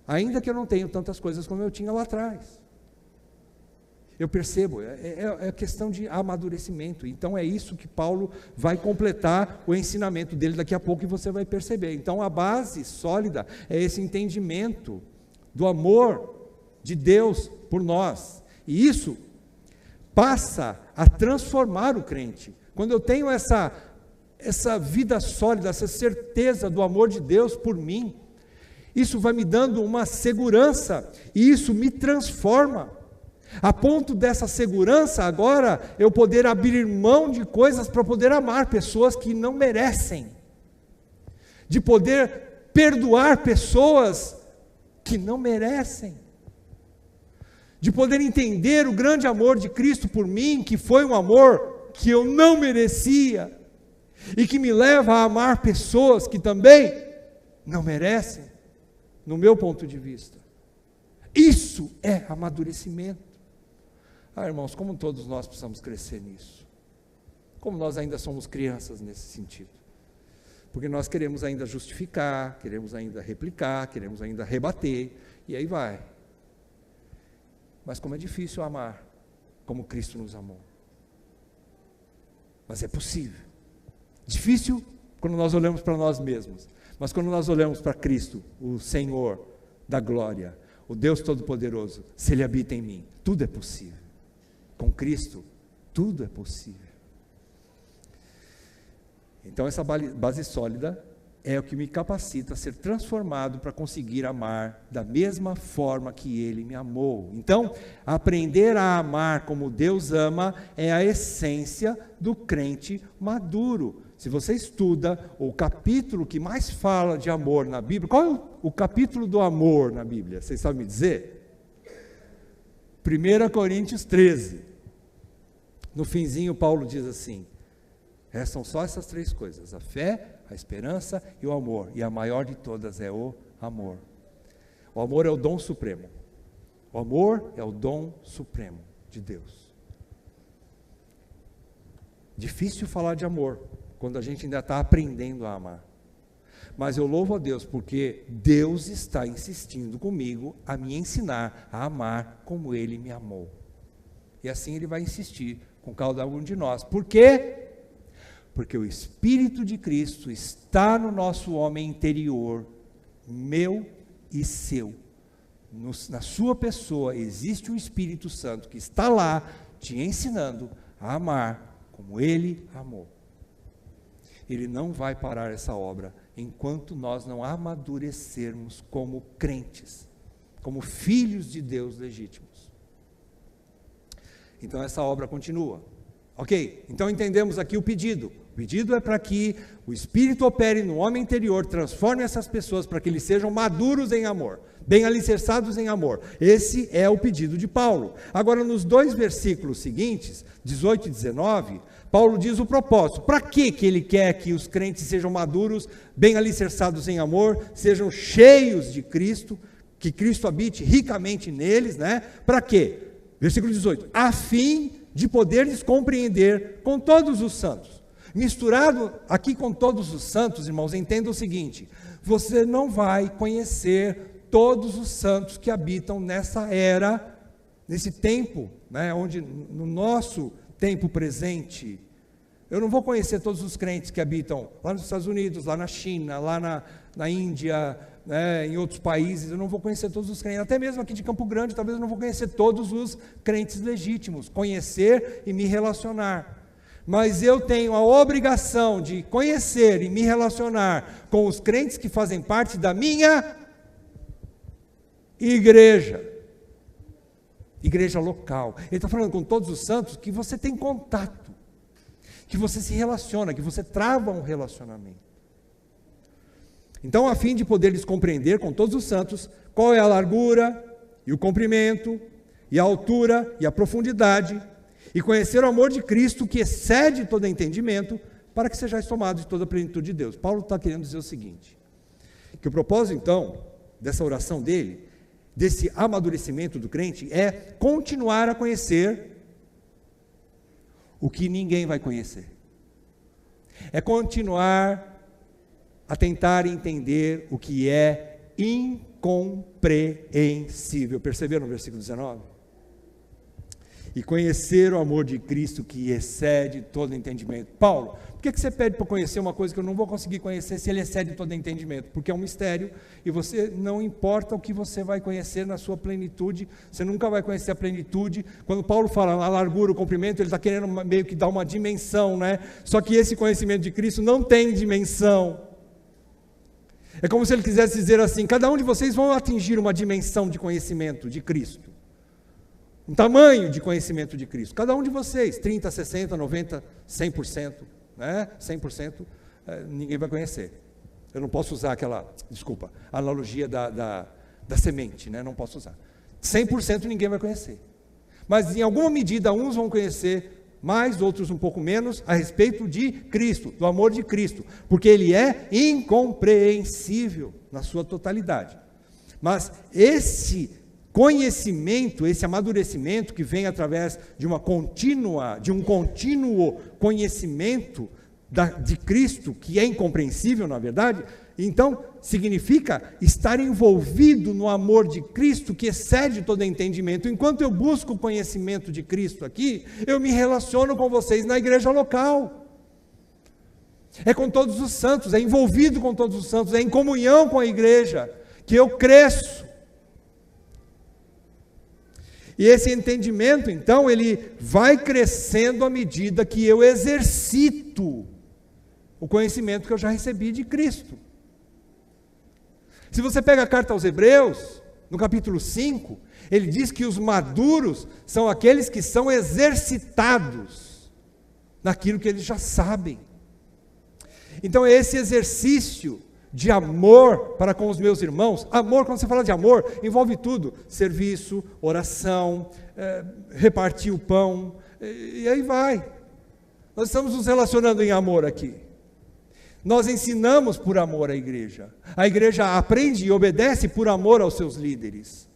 Ainda que eu não tenha tantas coisas como eu tinha lá atrás. Eu percebo, é questão de amadurecimento. Então é isso que Paulo vai completar o ensinamento dele daqui a pouco e você vai perceber. Então a base sólida é esse entendimento do amor de Deus por nós. E isso passa a transformar o crente. Quando eu tenho essa vida sólida, essa certeza do amor de Deus por mim, isso vai me dando uma segurança, e isso me transforma, a ponto dessa segurança agora, eu poder abrir mão de coisas para poder amar pessoas que não merecem, de poder perdoar pessoas que não merecem, de poder entender o grande amor de Cristo por mim, que foi um amor que eu não merecia, e que me leva a amar pessoas que também não merecem, no meu ponto de vista. Isso é amadurecimento. Irmãos, como todos nós precisamos crescer nisso. Como nós ainda somos crianças nesse sentido. Porque nós queremos ainda justificar, queremos ainda replicar, queremos ainda rebater, e aí vai. Mas como é difícil amar como Cristo nos amou. Mas é possível. Difícil quando nós olhamos para nós mesmos. Mas quando nós olhamos para Cristo, o Senhor da glória, o Deus Todo-Poderoso, se Ele habita em mim, tudo é possível. Com Cristo, tudo é possível. Então essa base sólida é o que me capacita a ser transformado para conseguir amar da mesma forma que Ele me amou. Então, aprender a amar como Deus ama é a essência do crente maduro. Se você estuda o capítulo que mais fala de amor na Bíblia, qual é o capítulo do amor na Bíblia? Vocês sabem me dizer? 1 Coríntios 13. No finzinho, Paulo diz assim: são só essas 3 coisas: a fé, a esperança e o amor. E a maior de todas é o amor. O amor é o dom supremo. O amor é o dom supremo de Deus. Difícil falar de amor quando a gente ainda está aprendendo a amar. Mas eu louvo a Deus porque Deus está insistindo comigo a me ensinar a amar como Ele me amou. E assim Ele vai insistir com cada um de nós. Por quê? Porque o Espírito de Cristo está no nosso homem interior, meu e seu. Na sua pessoa existe um Espírito Santo que está lá te ensinando a amar como Ele amou. Ele não vai parar essa obra enquanto nós não amadurecermos como crentes, como filhos de Deus legítimos. Então essa obra continua. Ok? Então entendemos aqui o pedido. O pedido é para que o Espírito opere no homem interior, transforme essas pessoas para que eles sejam maduros em amor, bem alicerçados em amor. Esse é o pedido de Paulo. Agora, nos 2 versículos seguintes, 18 e 19, Paulo diz o propósito. Para que ele quer que os crentes sejam maduros, bem alicerçados em amor, sejam cheios de Cristo, que Cristo habite ricamente neles, né? Para quê? Versículo 18. A fim de poderes compreender com todos os santos. Misturado aqui com todos os santos, irmãos, entenda o seguinte: você não vai conhecer todos os santos que habitam nessa era, nesse tempo, né, onde no nosso tempo presente, eu não vou conhecer todos os crentes que habitam lá nos Estados Unidos, lá na China, lá na Índia, né, em outros países. Eu não vou conhecer todos os crentes, até mesmo aqui de Campo Grande, talvez eu não vou conhecer todos os crentes legítimos, conhecer e me relacionar. Mas eu tenho a obrigação de conhecer e me relacionar com os crentes que fazem parte da minha igreja local. Ele está falando com todos os santos que você tem contato, que você se relaciona, que você trava um relacionamento. Então, a fim de poder lhes compreender com todos os santos qual é a largura e o comprimento e a altura e a profundidade, e conhecer o amor de Cristo que excede todo entendimento, para que sejais tomados de toda a plenitude de Deus. Paulo está querendo dizer o seguinte, que o propósito então, dessa oração dele, desse amadurecimento do crente, é continuar a conhecer o que ninguém vai conhecer. É continuar a tentar entender o que é incompreensível. Perceberam no versículo 19? E conhecer o amor de Cristo que excede todo entendimento. Paulo, por que você pede para conhecer uma coisa que eu não vou conseguir conhecer se ele excede todo entendimento? Porque é um mistério e você não importa o que você vai conhecer na sua plenitude, você nunca vai conhecer a plenitude. Quando Paulo fala a largura, o comprimento, ele está querendo meio que dar uma dimensão, né? Só que esse conhecimento de Cristo não tem dimensão. É como se ele quisesse dizer assim: cada um de vocês vão atingir uma dimensão de conhecimento de Cristo. Um tamanho de conhecimento de Cristo. Cada um de vocês, 30, 60, 90, 100%, né? 100%, ninguém vai conhecer. Eu não posso usar aquela, analogia da semente, né? Não posso usar. 100% ninguém vai conhecer. Mas em alguma medida, uns vão conhecer mais, outros um pouco menos, a respeito de Cristo, do amor de Cristo, porque Ele é incompreensível na sua totalidade. Mas esse conhecimento, esse amadurecimento que vem através de um contínuo conhecimento de Cristo, que é incompreensível na verdade, então significa estar envolvido no amor de Cristo que excede todo entendimento. Enquanto eu busco o conhecimento de Cristo aqui, eu me relaciono com vocês na igreja local. É com todos os santos, é envolvido com todos os santos, é em comunhão com a igreja que eu cresço. E esse entendimento, então, ele vai crescendo à medida que eu exercito o conhecimento que eu já recebi de Cristo. Se você pega a carta aos Hebreus, no capítulo 5, ele diz que os maduros são aqueles que são exercitados naquilo que eles já sabem. Então, esse exercício de amor para com os meus irmãos, amor, quando você fala de amor, envolve tudo, serviço, oração, repartir o pão, e aí vai. Nós estamos nos relacionando em amor aqui. Nós ensinamos por amor à igreja. A igreja aprende e obedece por amor aos seus líderes.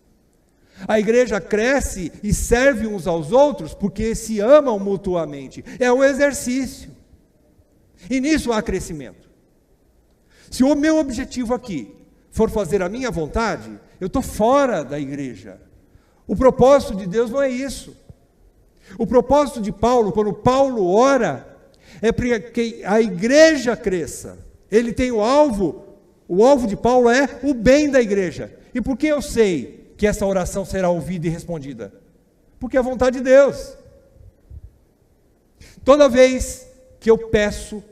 A igreja cresce e serve uns aos outros porque se amam mutuamente. É um exercício. E nisso há crescimento. Se o meu objetivo aqui for fazer a minha vontade, eu estou fora da igreja. O propósito de Deus não é isso. O propósito de Paulo, quando Paulo ora, é para que a igreja cresça. Ele tem o alvo de Paulo é o bem da igreja. E por que eu sei que essa oração será ouvida e respondida? Porque é a vontade de Deus. Toda vez que eu peço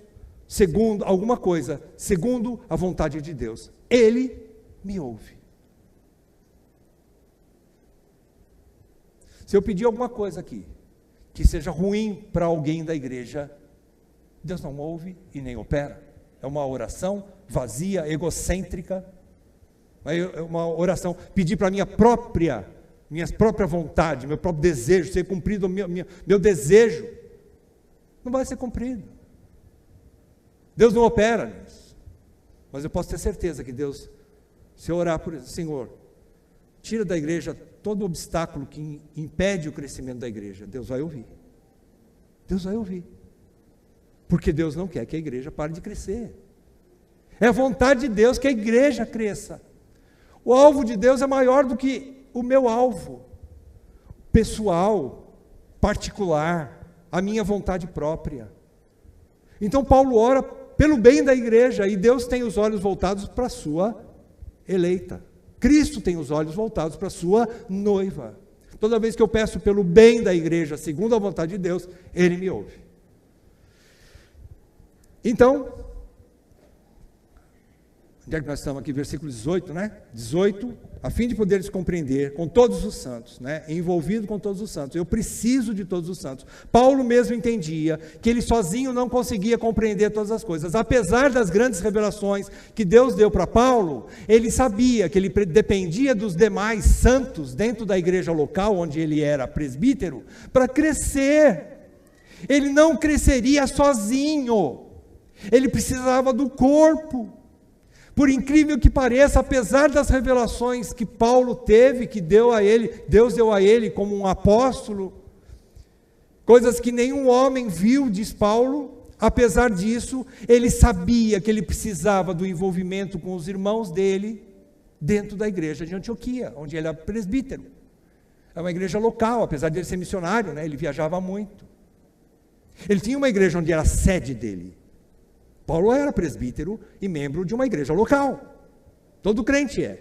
segundo alguma coisa, segundo a vontade de Deus, Ele me ouve. Se eu pedir alguma coisa aqui, que seja ruim para alguém da igreja, Deus não ouve e nem opera. É uma oração vazia, egocêntrica, é uma oração, pedir para minha própria vontade, meu próprio desejo, ser cumprido, meu desejo, não vai ser cumprido. Deus não opera nisso, mas eu posso ter certeza que Deus, se eu orar por isso, Senhor, tira da igreja todo obstáculo que impede o crescimento da igreja, Deus vai ouvir. Deus vai ouvir. Porque Deus não quer que a igreja pare de crescer. É a vontade de Deus que a igreja cresça. O alvo de Deus é maior do que o meu alvo pessoal, particular, a minha vontade própria. Então Paulo ora pelo bem da igreja e Deus tem os olhos voltados para a sua eleita. Cristo tem os olhos voltados para a sua noiva. Toda vez que eu peço pelo bem da igreja, segundo a vontade de Deus, Ele me ouve. Então, onde é que nós estamos aqui? Versículo 18, né? 18, a fim de poderes compreender com todos os santos, né? Envolvido com todos os santos. Eu preciso de todos os santos. Paulo mesmo entendia que ele sozinho não conseguia compreender todas as coisas. Apesar das grandes revelações que Deus deu para Paulo, ele sabia que ele dependia dos demais santos dentro da igreja local, onde ele era presbítero, para crescer. Ele não cresceria sozinho. Ele precisava do corpo. Por incrível que pareça, apesar das revelações que Paulo teve, que Deus deu a ele como um apóstolo, coisas que nenhum homem viu, diz Paulo, apesar disso, ele sabia que ele precisava do envolvimento com os irmãos dele, dentro da igreja de Antioquia, onde ele era presbítero. É uma igreja local, apesar de ele ser missionário, né? Ele viajava muito. Ele tinha uma igreja onde era a sede dele. Paulo era presbítero e membro de uma igreja local. Todo crente é.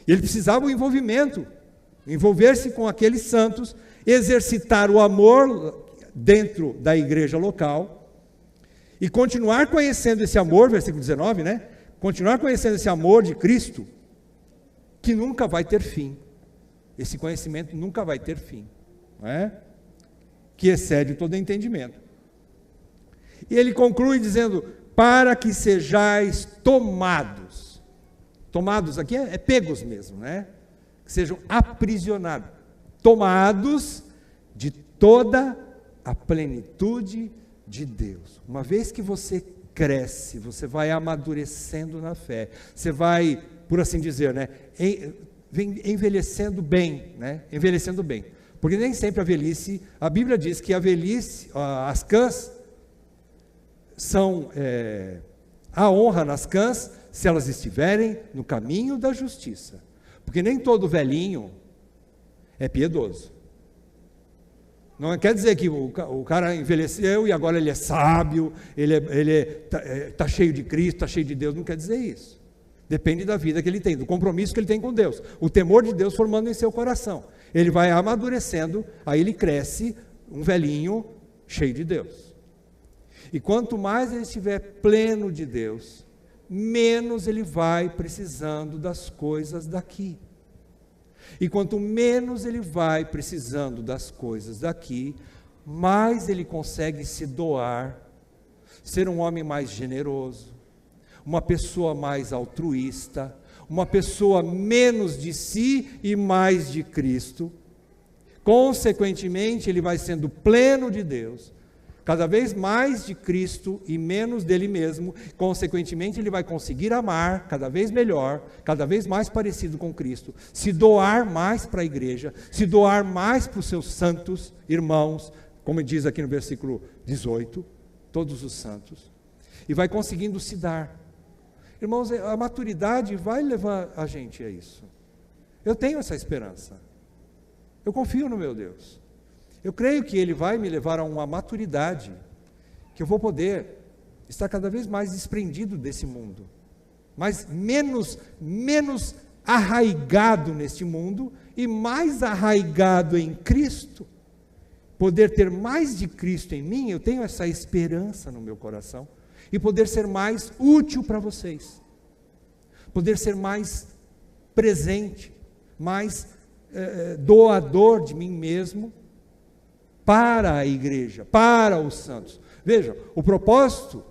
E ele precisava do envolvimento, envolver-se com aqueles santos, exercitar o amor dentro da igreja local e continuar conhecendo esse amor, versículo 19, né? Continuar conhecendo esse amor de Cristo, que nunca vai ter fim. Esse conhecimento nunca vai ter fim, não é? Que excede todo entendimento. E ele conclui dizendo, para que sejais tomados. Tomados aqui é pegos mesmo, né? Que sejam aprisionados. Tomados de toda a plenitude de Deus. Uma vez que você cresce, você vai amadurecendo na fé. Você vai, por assim dizer, né? Envelhecendo bem, né? Envelhecendo bem. Porque nem sempre a velhice, a Bíblia diz que a velhice, as cãs, há honra nas cãs se elas estiverem no caminho da justiça, porque nem todo velhinho é piedoso. Não quer dizer que o cara envelheceu e agora ele é sábio, ele está cheio de Cristo, está cheio de Deus, não quer dizer isso. Depende da vida que ele tem, do compromisso que ele tem com Deus, o temor de Deus formando em seu coração. Ele vai amadurecendo, aí ele cresce um velhinho cheio de Deus. E quanto mais ele estiver pleno de Deus, menos ele vai precisando das coisas daqui. E quanto menos ele vai precisando das coisas daqui, mais ele consegue se doar, ser um homem mais generoso, uma pessoa mais altruísta, uma pessoa menos de si e mais de Cristo. Consequentemente, ele vai sendo pleno de Deus, cada vez mais de Cristo e menos dele mesmo. Consequentemente, ele vai conseguir amar cada vez melhor, cada vez mais parecido com Cristo, se doar mais para a igreja, se doar mais para os seus santos irmãos, como diz aqui no versículo 18, todos os santos, e vai conseguindo se dar. Irmãos, a maturidade vai levar a gente a isso. Eu tenho essa esperança. Eu confio no meu Deus. Eu creio que Ele vai me levar a uma maturidade, que eu vou poder estar cada vez mais desprendido desse mundo, mas menos arraigado neste mundo e mais arraigado em Cristo. Poder ter mais de Cristo em mim, eu tenho essa esperança no meu coração, e poder ser mais útil para vocês, poder ser mais presente, mais doador de mim mesmo, para a igreja, para os santos. Veja, o propósito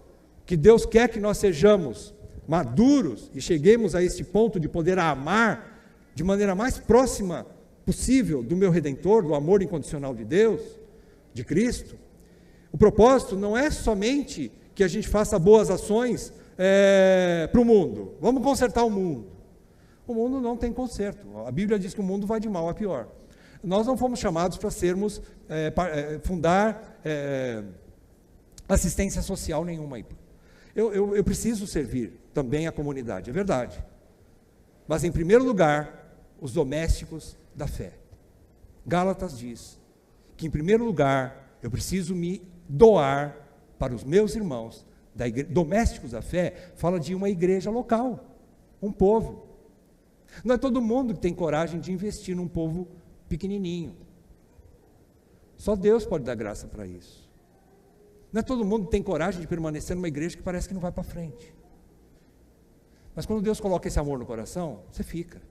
que Deus quer que nós sejamos maduros e cheguemos a este ponto de poder amar de maneira mais próxima possível do meu Redentor, do amor incondicional de Deus, de Cristo. O propósito não é somente que a gente faça boas ações para o mundo. Vamos consertar o mundo. O mundo não tem conserto. A Bíblia diz que o mundo vai de mal a pior. Nós não fomos chamados para sermos, fundar assistência social nenhuma. Eu preciso servir também a comunidade, é verdade. Mas em primeiro lugar, os domésticos da fé. Gálatas diz que em primeiro lugar eu preciso me doar para os meus irmãos da igreja. Domésticos da fé fala de uma igreja local, um povo. Não é todo mundo que tem coragem de investir num povo pequenininho. Só Deus pode dar graça para isso. Não é todo mundo que tem coragem de permanecer numa igreja que parece que não vai para frente. Mas quando Deus coloca esse amor no coração, você fica.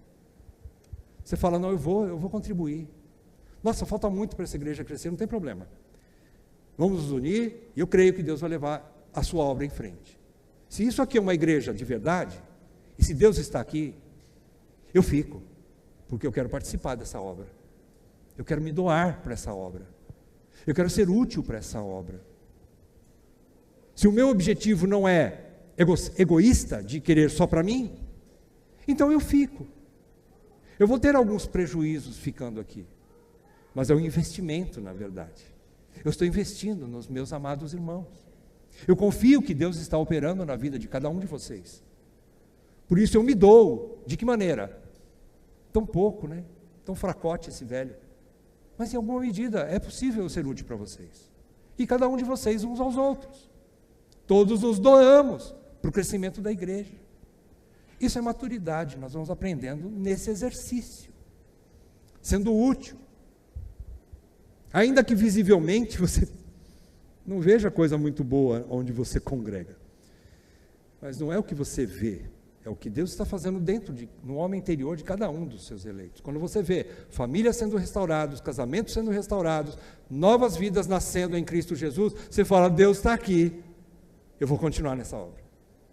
Você fala, não, eu vou contribuir. Nossa, falta muito para essa igreja crescer, não tem problema. Vamos nos unir e eu creio que Deus vai levar a sua obra em frente. Se isso aqui é uma igreja de verdade, e se Deus está aqui, eu fico, porque eu quero participar dessa obra. Eu quero me doar para essa obra. Eu quero ser útil para essa obra. Se o meu objetivo não é egoísta, de querer só para mim, então eu fico. Eu vou ter alguns prejuízos ficando aqui, mas é um investimento, na verdade. Eu estou investindo nos meus amados irmãos. Eu confio que Deus está operando na vida de cada um de vocês. Por isso eu me dou. De que maneira? Tão pouco, né? Tão fracote esse velho. Mas em alguma medida é possível eu ser útil para vocês. E cada um de vocês uns aos outros. Todos nos doamos para o crescimento da igreja. Isso é maturidade, nós vamos aprendendo nesse exercício. Sendo útil. Ainda que visivelmente você não veja coisa muito boa onde você congrega. Mas não é o que você vê, é o que Deus está fazendo no homem interior de cada um dos seus eleitos. Quando você vê famílias sendo restauradas, casamentos sendo restaurados, novas vidas nascendo em Cristo Jesus, você fala, Deus está aqui, eu vou continuar nessa obra.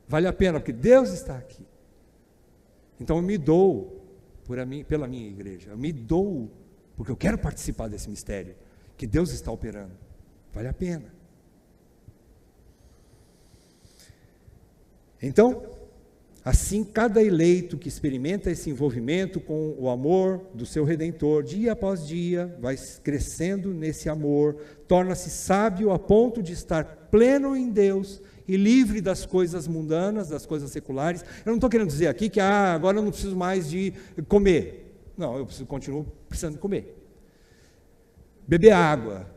Vale a pena, porque Deus está aqui. Então eu me dou pela minha igreja, eu me dou, porque eu quero participar desse mistério, que Deus está operando. Vale a pena. Então, assim, cada eleito que experimenta esse envolvimento com o amor do seu Redentor, dia após dia, vai crescendo nesse amor, torna-se sábio a ponto de estar pleno em Deus e livre das coisas mundanas, das coisas seculares. Eu não estou querendo dizer aqui que agora eu não preciso mais de comer. Não, eu continuo precisando comer. Beber água,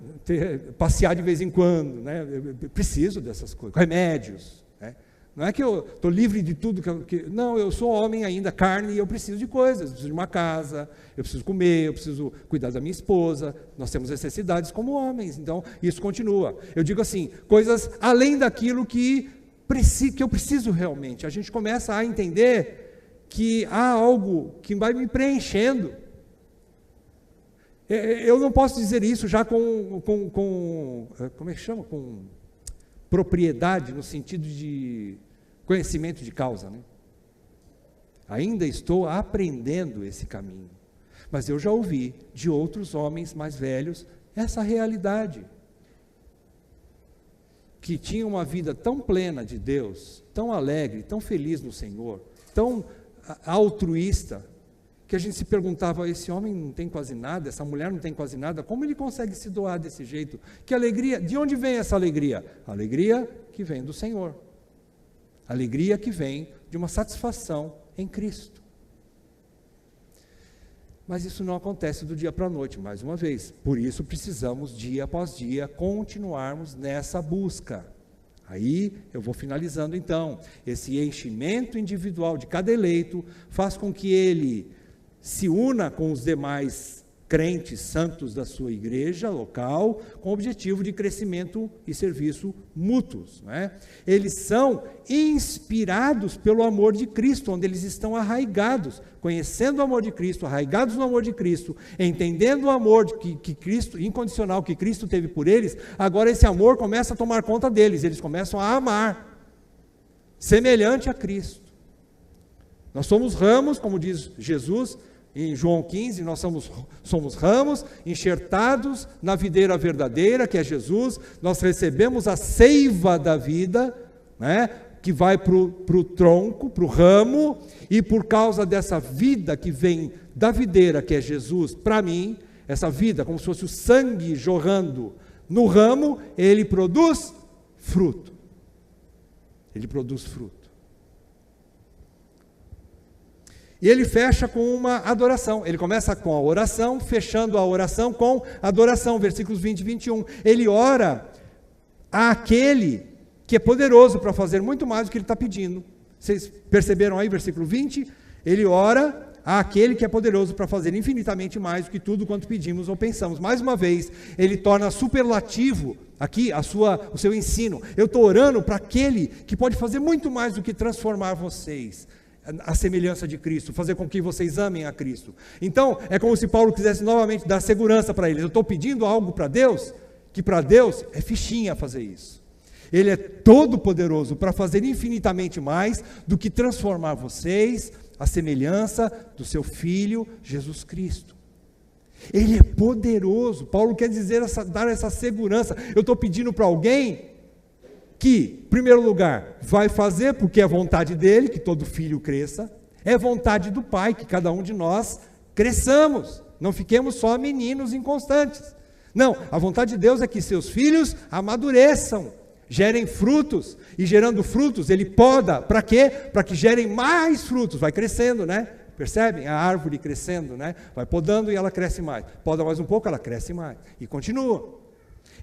passear de vez em quando, né? Eu preciso dessas coisas, remédios, né? Não é que eu estou livre de tudo não, eu sou homem ainda, carne, e eu preciso de coisas, eu preciso de uma casa, eu preciso comer, eu preciso cuidar da minha esposa, nós temos necessidades como homens, então isso continua. Eu digo assim, coisas além daquilo que eu preciso realmente. A gente começa a entender que há algo que vai me preenchendo. Eu não posso dizer isso já como é que chama? Com propriedade, no sentido de conhecimento de causa, né? Ainda estou aprendendo esse caminho, mas eu já ouvi de outros homens mais velhos essa realidade, que tinham uma vida tão plena de Deus, tão alegre, tão feliz no Senhor, tão altruísta, que a gente se perguntava, esse homem não tem quase nada, essa mulher não tem quase nada, como ele consegue se doar desse jeito? Que alegria, de onde vem essa alegria? A alegria que vem do Senhor, a alegria que vem de uma satisfação em Cristo. Mas isso não acontece do dia para a noite, mais uma vez, por isso precisamos dia após dia continuarmos nessa busca. Aí eu vou finalizando então, esse enchimento individual de cada eleito faz com que ele se una com os demais crentes santos da sua igreja local, com o objetivo de crescimento e serviço mútuos, não é? Eles são inspirados pelo amor de Cristo, onde eles estão arraigados, conhecendo o amor de Cristo, arraigados no amor de Cristo, entendendo o amor que Cristo, incondicional, que Cristo teve por eles. Agora esse amor começa a tomar conta deles, eles começam a amar, semelhante a Cristo. Nós somos ramos, como diz Jesus, em João 15, nós somos ramos enxertados na videira verdadeira, que é Jesus. Nós recebemos a seiva da vida, né, que vai para o tronco, para o ramo, e por causa dessa vida que vem da videira, que é Jesus, para mim, essa vida, como se fosse o sangue jorrando no ramo, ele produz fruto. Ele produz fruto. E ele fecha com uma adoração. Ele começa com a oração, fechando a oração com adoração, versículos 20 e 21. Ele ora àquele que é poderoso para fazer muito mais do que ele está pedindo. Vocês perceberam aí, versículo 20? Ele ora àquele que é poderoso para fazer infinitamente mais do que tudo quanto pedimos ou pensamos. Mais uma vez, ele torna superlativo aqui o seu ensino. Eu estou orando para aquele que pode fazer muito mais do que transformar vocês a semelhança de Cristo, fazer com que vocês amem a Cristo. Então, é como se Paulo quisesse novamente dar segurança para eles. Eu estou pedindo algo para Deus, que para Deus é fichinha fazer isso. Ele é todo poderoso para fazer infinitamente mais do que transformar vocês à semelhança do seu Filho, Jesus Cristo. Ele é poderoso. Paulo quer dizer, dar essa segurança. Eu estou pedindo para alguém que, em primeiro lugar, vai fazer porque é vontade dele, que todo filho cresça, é vontade do Pai, que cada um de nós cresçamos, não fiquemos só meninos inconstantes. Não, a vontade de Deus é que seus filhos amadureçam, gerem frutos, e gerando frutos, ele poda, para quê? Para que gerem mais frutos, vai crescendo, né? Percebem? A árvore crescendo, né? Vai podando e ela cresce mais, poda mais um pouco, ela cresce mais, e continua.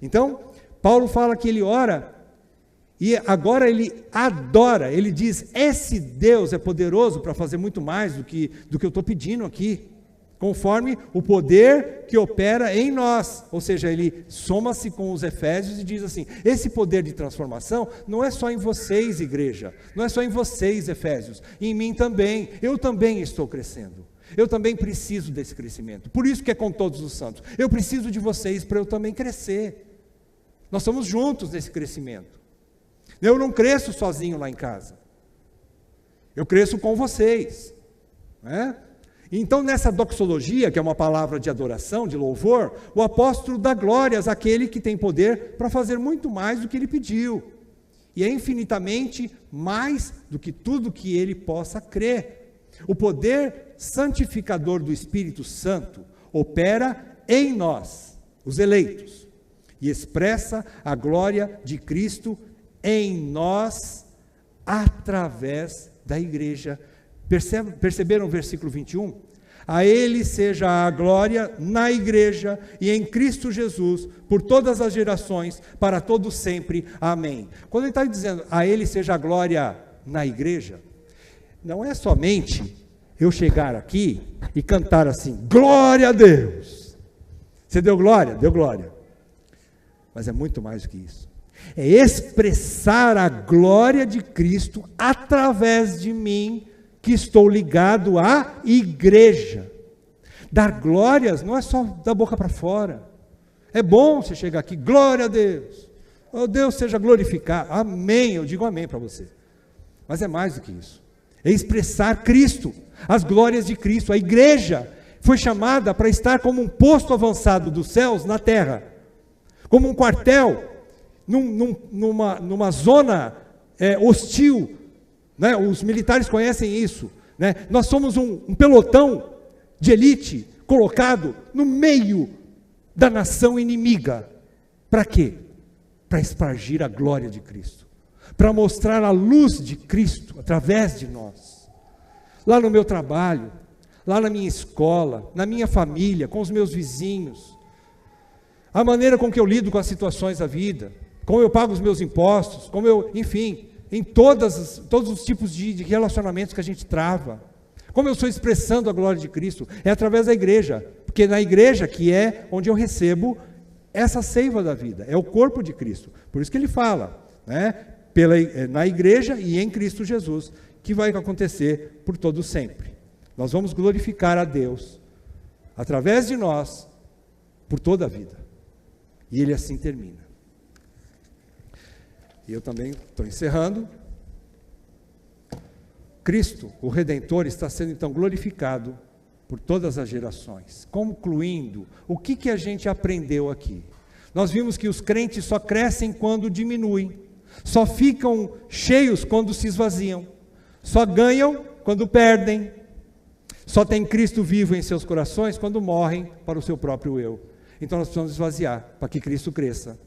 Então, Paulo fala que ele ora, e agora ele adora, ele diz, esse Deus é poderoso para fazer muito mais do que eu estou pedindo aqui, conforme o poder que opera em nós. Ou seja, ele soma-se com os Efésios e diz assim, esse poder de transformação não é só em vocês, igreja, não é só em vocês, Efésios, em mim também, eu também estou crescendo. Eu também preciso desse crescimento, por isso que é com todos os santos, eu preciso de vocês para eu também crescer, nós estamos juntos nesse crescimento. Eu não cresço sozinho lá em casa, eu cresço com vocês, né? Então nessa doxologia, que é uma palavra de adoração, de louvor, o apóstolo dá glórias àquele que tem poder para fazer muito mais do que ele pediu, e é infinitamente mais do que tudo que ele possa crer. O poder santificador do Espírito Santo opera em nós, os eleitos, e expressa a glória de Cristo em nós, através da igreja. Perceberam o versículo 21? A ele seja a glória na igreja e em Cristo Jesus, por todas as gerações, para todos sempre. Amém. Quando ele está dizendo, a ele seja a glória na igreja não é somente eu chegar aqui e cantar assim, glória a Deus. Você deu glória? Deu glória. Mas é muito mais do que isso. É expressar a glória de Cristo através de mim, que estou ligado à igreja. Dar glórias não é só da boca para fora. É bom você chegar aqui, glória a Deus. Oh, Deus seja glorificado. Amém, eu digo amém para você. Mas é mais do que isso. É expressar Cristo, as glórias de Cristo. A igreja foi chamada para estar como um posto avançado dos céus na terra. Como um quartel, numa zona hostil, né? Os militares conhecem isso, né? Nós somos um pelotão de elite colocado no meio da nação inimiga. Para quê? Para espargir a glória de Cristo, para mostrar a luz de Cristo através de nós. Lá no meu trabalho, lá na minha escola, na minha família, com os meus vizinhos, a maneira com que eu lido com as situações da vida, como eu pago os meus impostos, como eu, enfim, em todos os tipos de relacionamentos que a gente trava, como eu estou expressando a glória de Cristo, é através da igreja, porque é na igreja que é onde eu recebo essa seiva da vida, é o corpo de Cristo. Por isso que ele fala, né, na igreja e em Cristo Jesus, que vai acontecer por todo sempre. Nós vamos glorificar a Deus, através de nós, por toda a vida. E ele assim termina. E eu também estou encerrando. Cristo, o Redentor, está sendo então glorificado por todas as gerações. Concluindo, o que a gente aprendeu aqui? Nós vimos que os crentes só crescem quando diminuem, só ficam cheios quando se esvaziam, só ganham quando perdem, só tem Cristo vivo em seus corações quando morrem para o seu próprio eu. Então nós precisamos esvaziar para que Cristo cresça.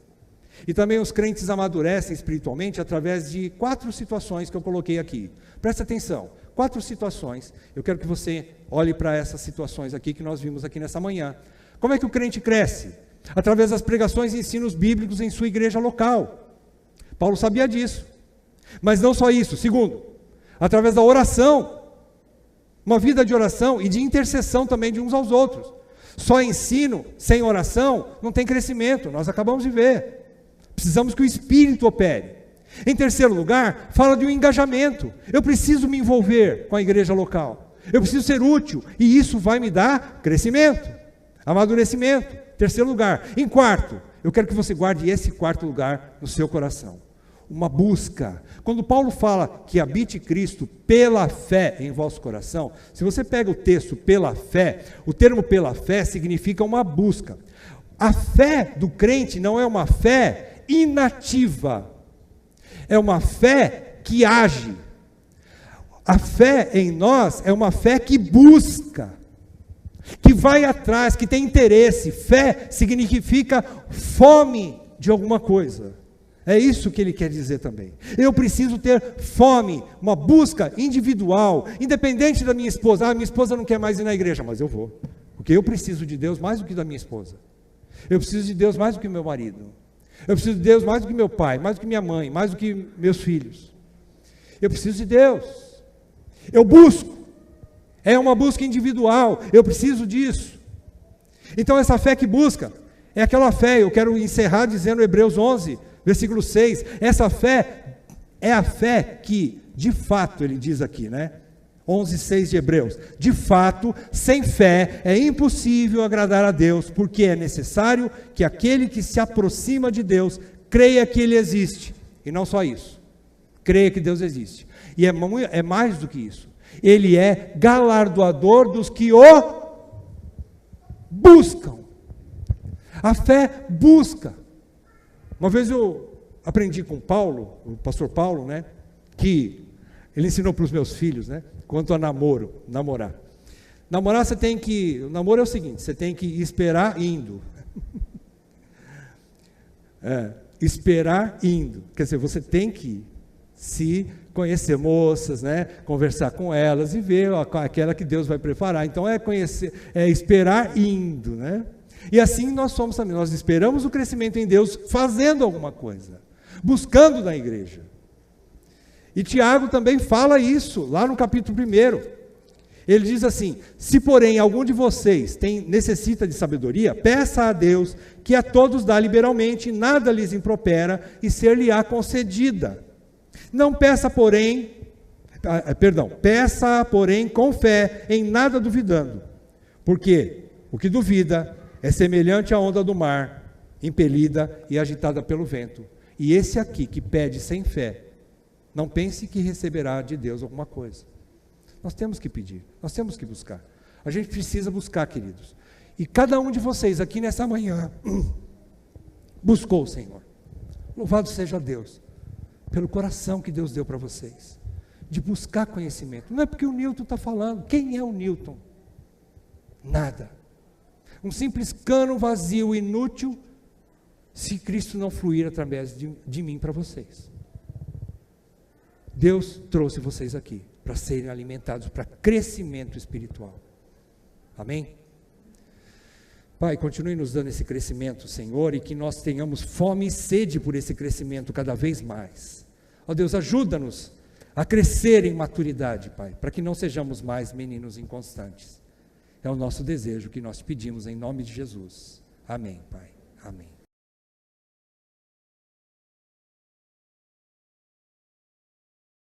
E também os crentes amadurecem espiritualmente através de 4 situações que eu coloquei aqui. Presta atenção, 4 situações. Eu quero que você olhe para essas situações aqui que nós vimos aqui nessa manhã. Como é que o crente cresce? Através das pregações e ensinos bíblicos em sua igreja local. Paulo sabia disso. Mas não só isso. Segundo, através da oração. Uma vida de oração e de intercessão também de uns aos outros. Só ensino, sem oração, não tem crescimento. Nós acabamos de ver. Precisamos que o Espírito opere. Em terceiro lugar, fala de um engajamento. Eu preciso me envolver com a igreja local. Eu preciso ser útil. E isso vai me dar crescimento, amadurecimento. Terceiro lugar. Em quarto, eu quero que você guarde esse quarto lugar no seu coração. Uma busca. Quando Paulo fala que habite Cristo pela fé em vosso coração, se você pega o texto pela fé, o termo pela fé significa uma busca. A fé do crente não é uma fé inativa, é uma fé que age. A fé em nós é uma fé que busca, que vai atrás, que tem interesse. Fé significa fome de alguma coisa. É isso que ele quer dizer também. Eu preciso ter fome, uma busca individual, independente da minha esposa. Minha esposa não quer mais ir na igreja, mas eu vou, porque eu preciso de Deus mais do que da minha esposa. Eu preciso de Deus mais do que o meu marido. Eu preciso de Deus mais do que meu pai, mais do que minha mãe, mais do que meus filhos. Eu preciso de Deus. Eu busco. É uma busca individual. Eu preciso disso. Então essa fé que busca é aquela fé. Eu quero encerrar dizendo Hebreus 11, versículo 6. Essa fé é a fé que, de fato, ele diz aqui, né? 11:6 de Hebreus. De fato, sem fé é impossível agradar a Deus, porque é necessário que aquele que se aproxima de Deus creia que Ele existe. E não só isso, creia que Deus existe. E é mais do que isso. Ele é galardoador dos que o buscam. A fé busca. Uma vez eu aprendi com Paulo, o pastor Paulo, né, que ele ensinou para os meus filhos, né, quanto a namorar. Namorar você tem que, o namoro é o seguinte, você tem que esperar indo. Esperar indo. Quer dizer, você tem que se conhecer moças, né, conversar com elas e ver aquela que Deus vai preparar. Então é esperar indo, né? E assim nós somos também, nós esperamos o crescimento em Deus fazendo alguma coisa, buscando na igreja. E Tiago também fala isso, lá no capítulo 1. Ele diz assim: se porém algum de vocês necessita de sabedoria, peça a Deus, que a todos dá liberalmente, nada lhes impropera, e ser-lhe-á concedida. Não peça, porém, peça, porém, com fé, em nada duvidando, porque o que duvida é semelhante à onda do mar, impelida e agitada pelo vento. E esse aqui, que pede sem fé, não pense que receberá de Deus alguma coisa. Nós temos que pedir, nós temos que buscar. A gente precisa buscar, queridos. E cada um de vocês aqui nessa manhã buscou o Senhor. Louvado seja Deus pelo coração que Deus deu para vocês, de buscar conhecimento. Não é porque o Newton está falando. Quem é o Newton? Nada. Um simples cano vazio, inútil, se Cristo não fluir através de mim para vocês. Deus trouxe vocês aqui para serem alimentados, para crescimento espiritual. Amém? Pai, continue nos dando esse crescimento, Senhor, e que nós tenhamos fome e sede por esse crescimento cada vez mais. Ó Deus, ajuda-nos a crescer em maturidade, Pai, para que não sejamos mais meninos inconstantes. É o nosso desejo que nós pedimos em nome de Jesus. Amém, Pai. Amém.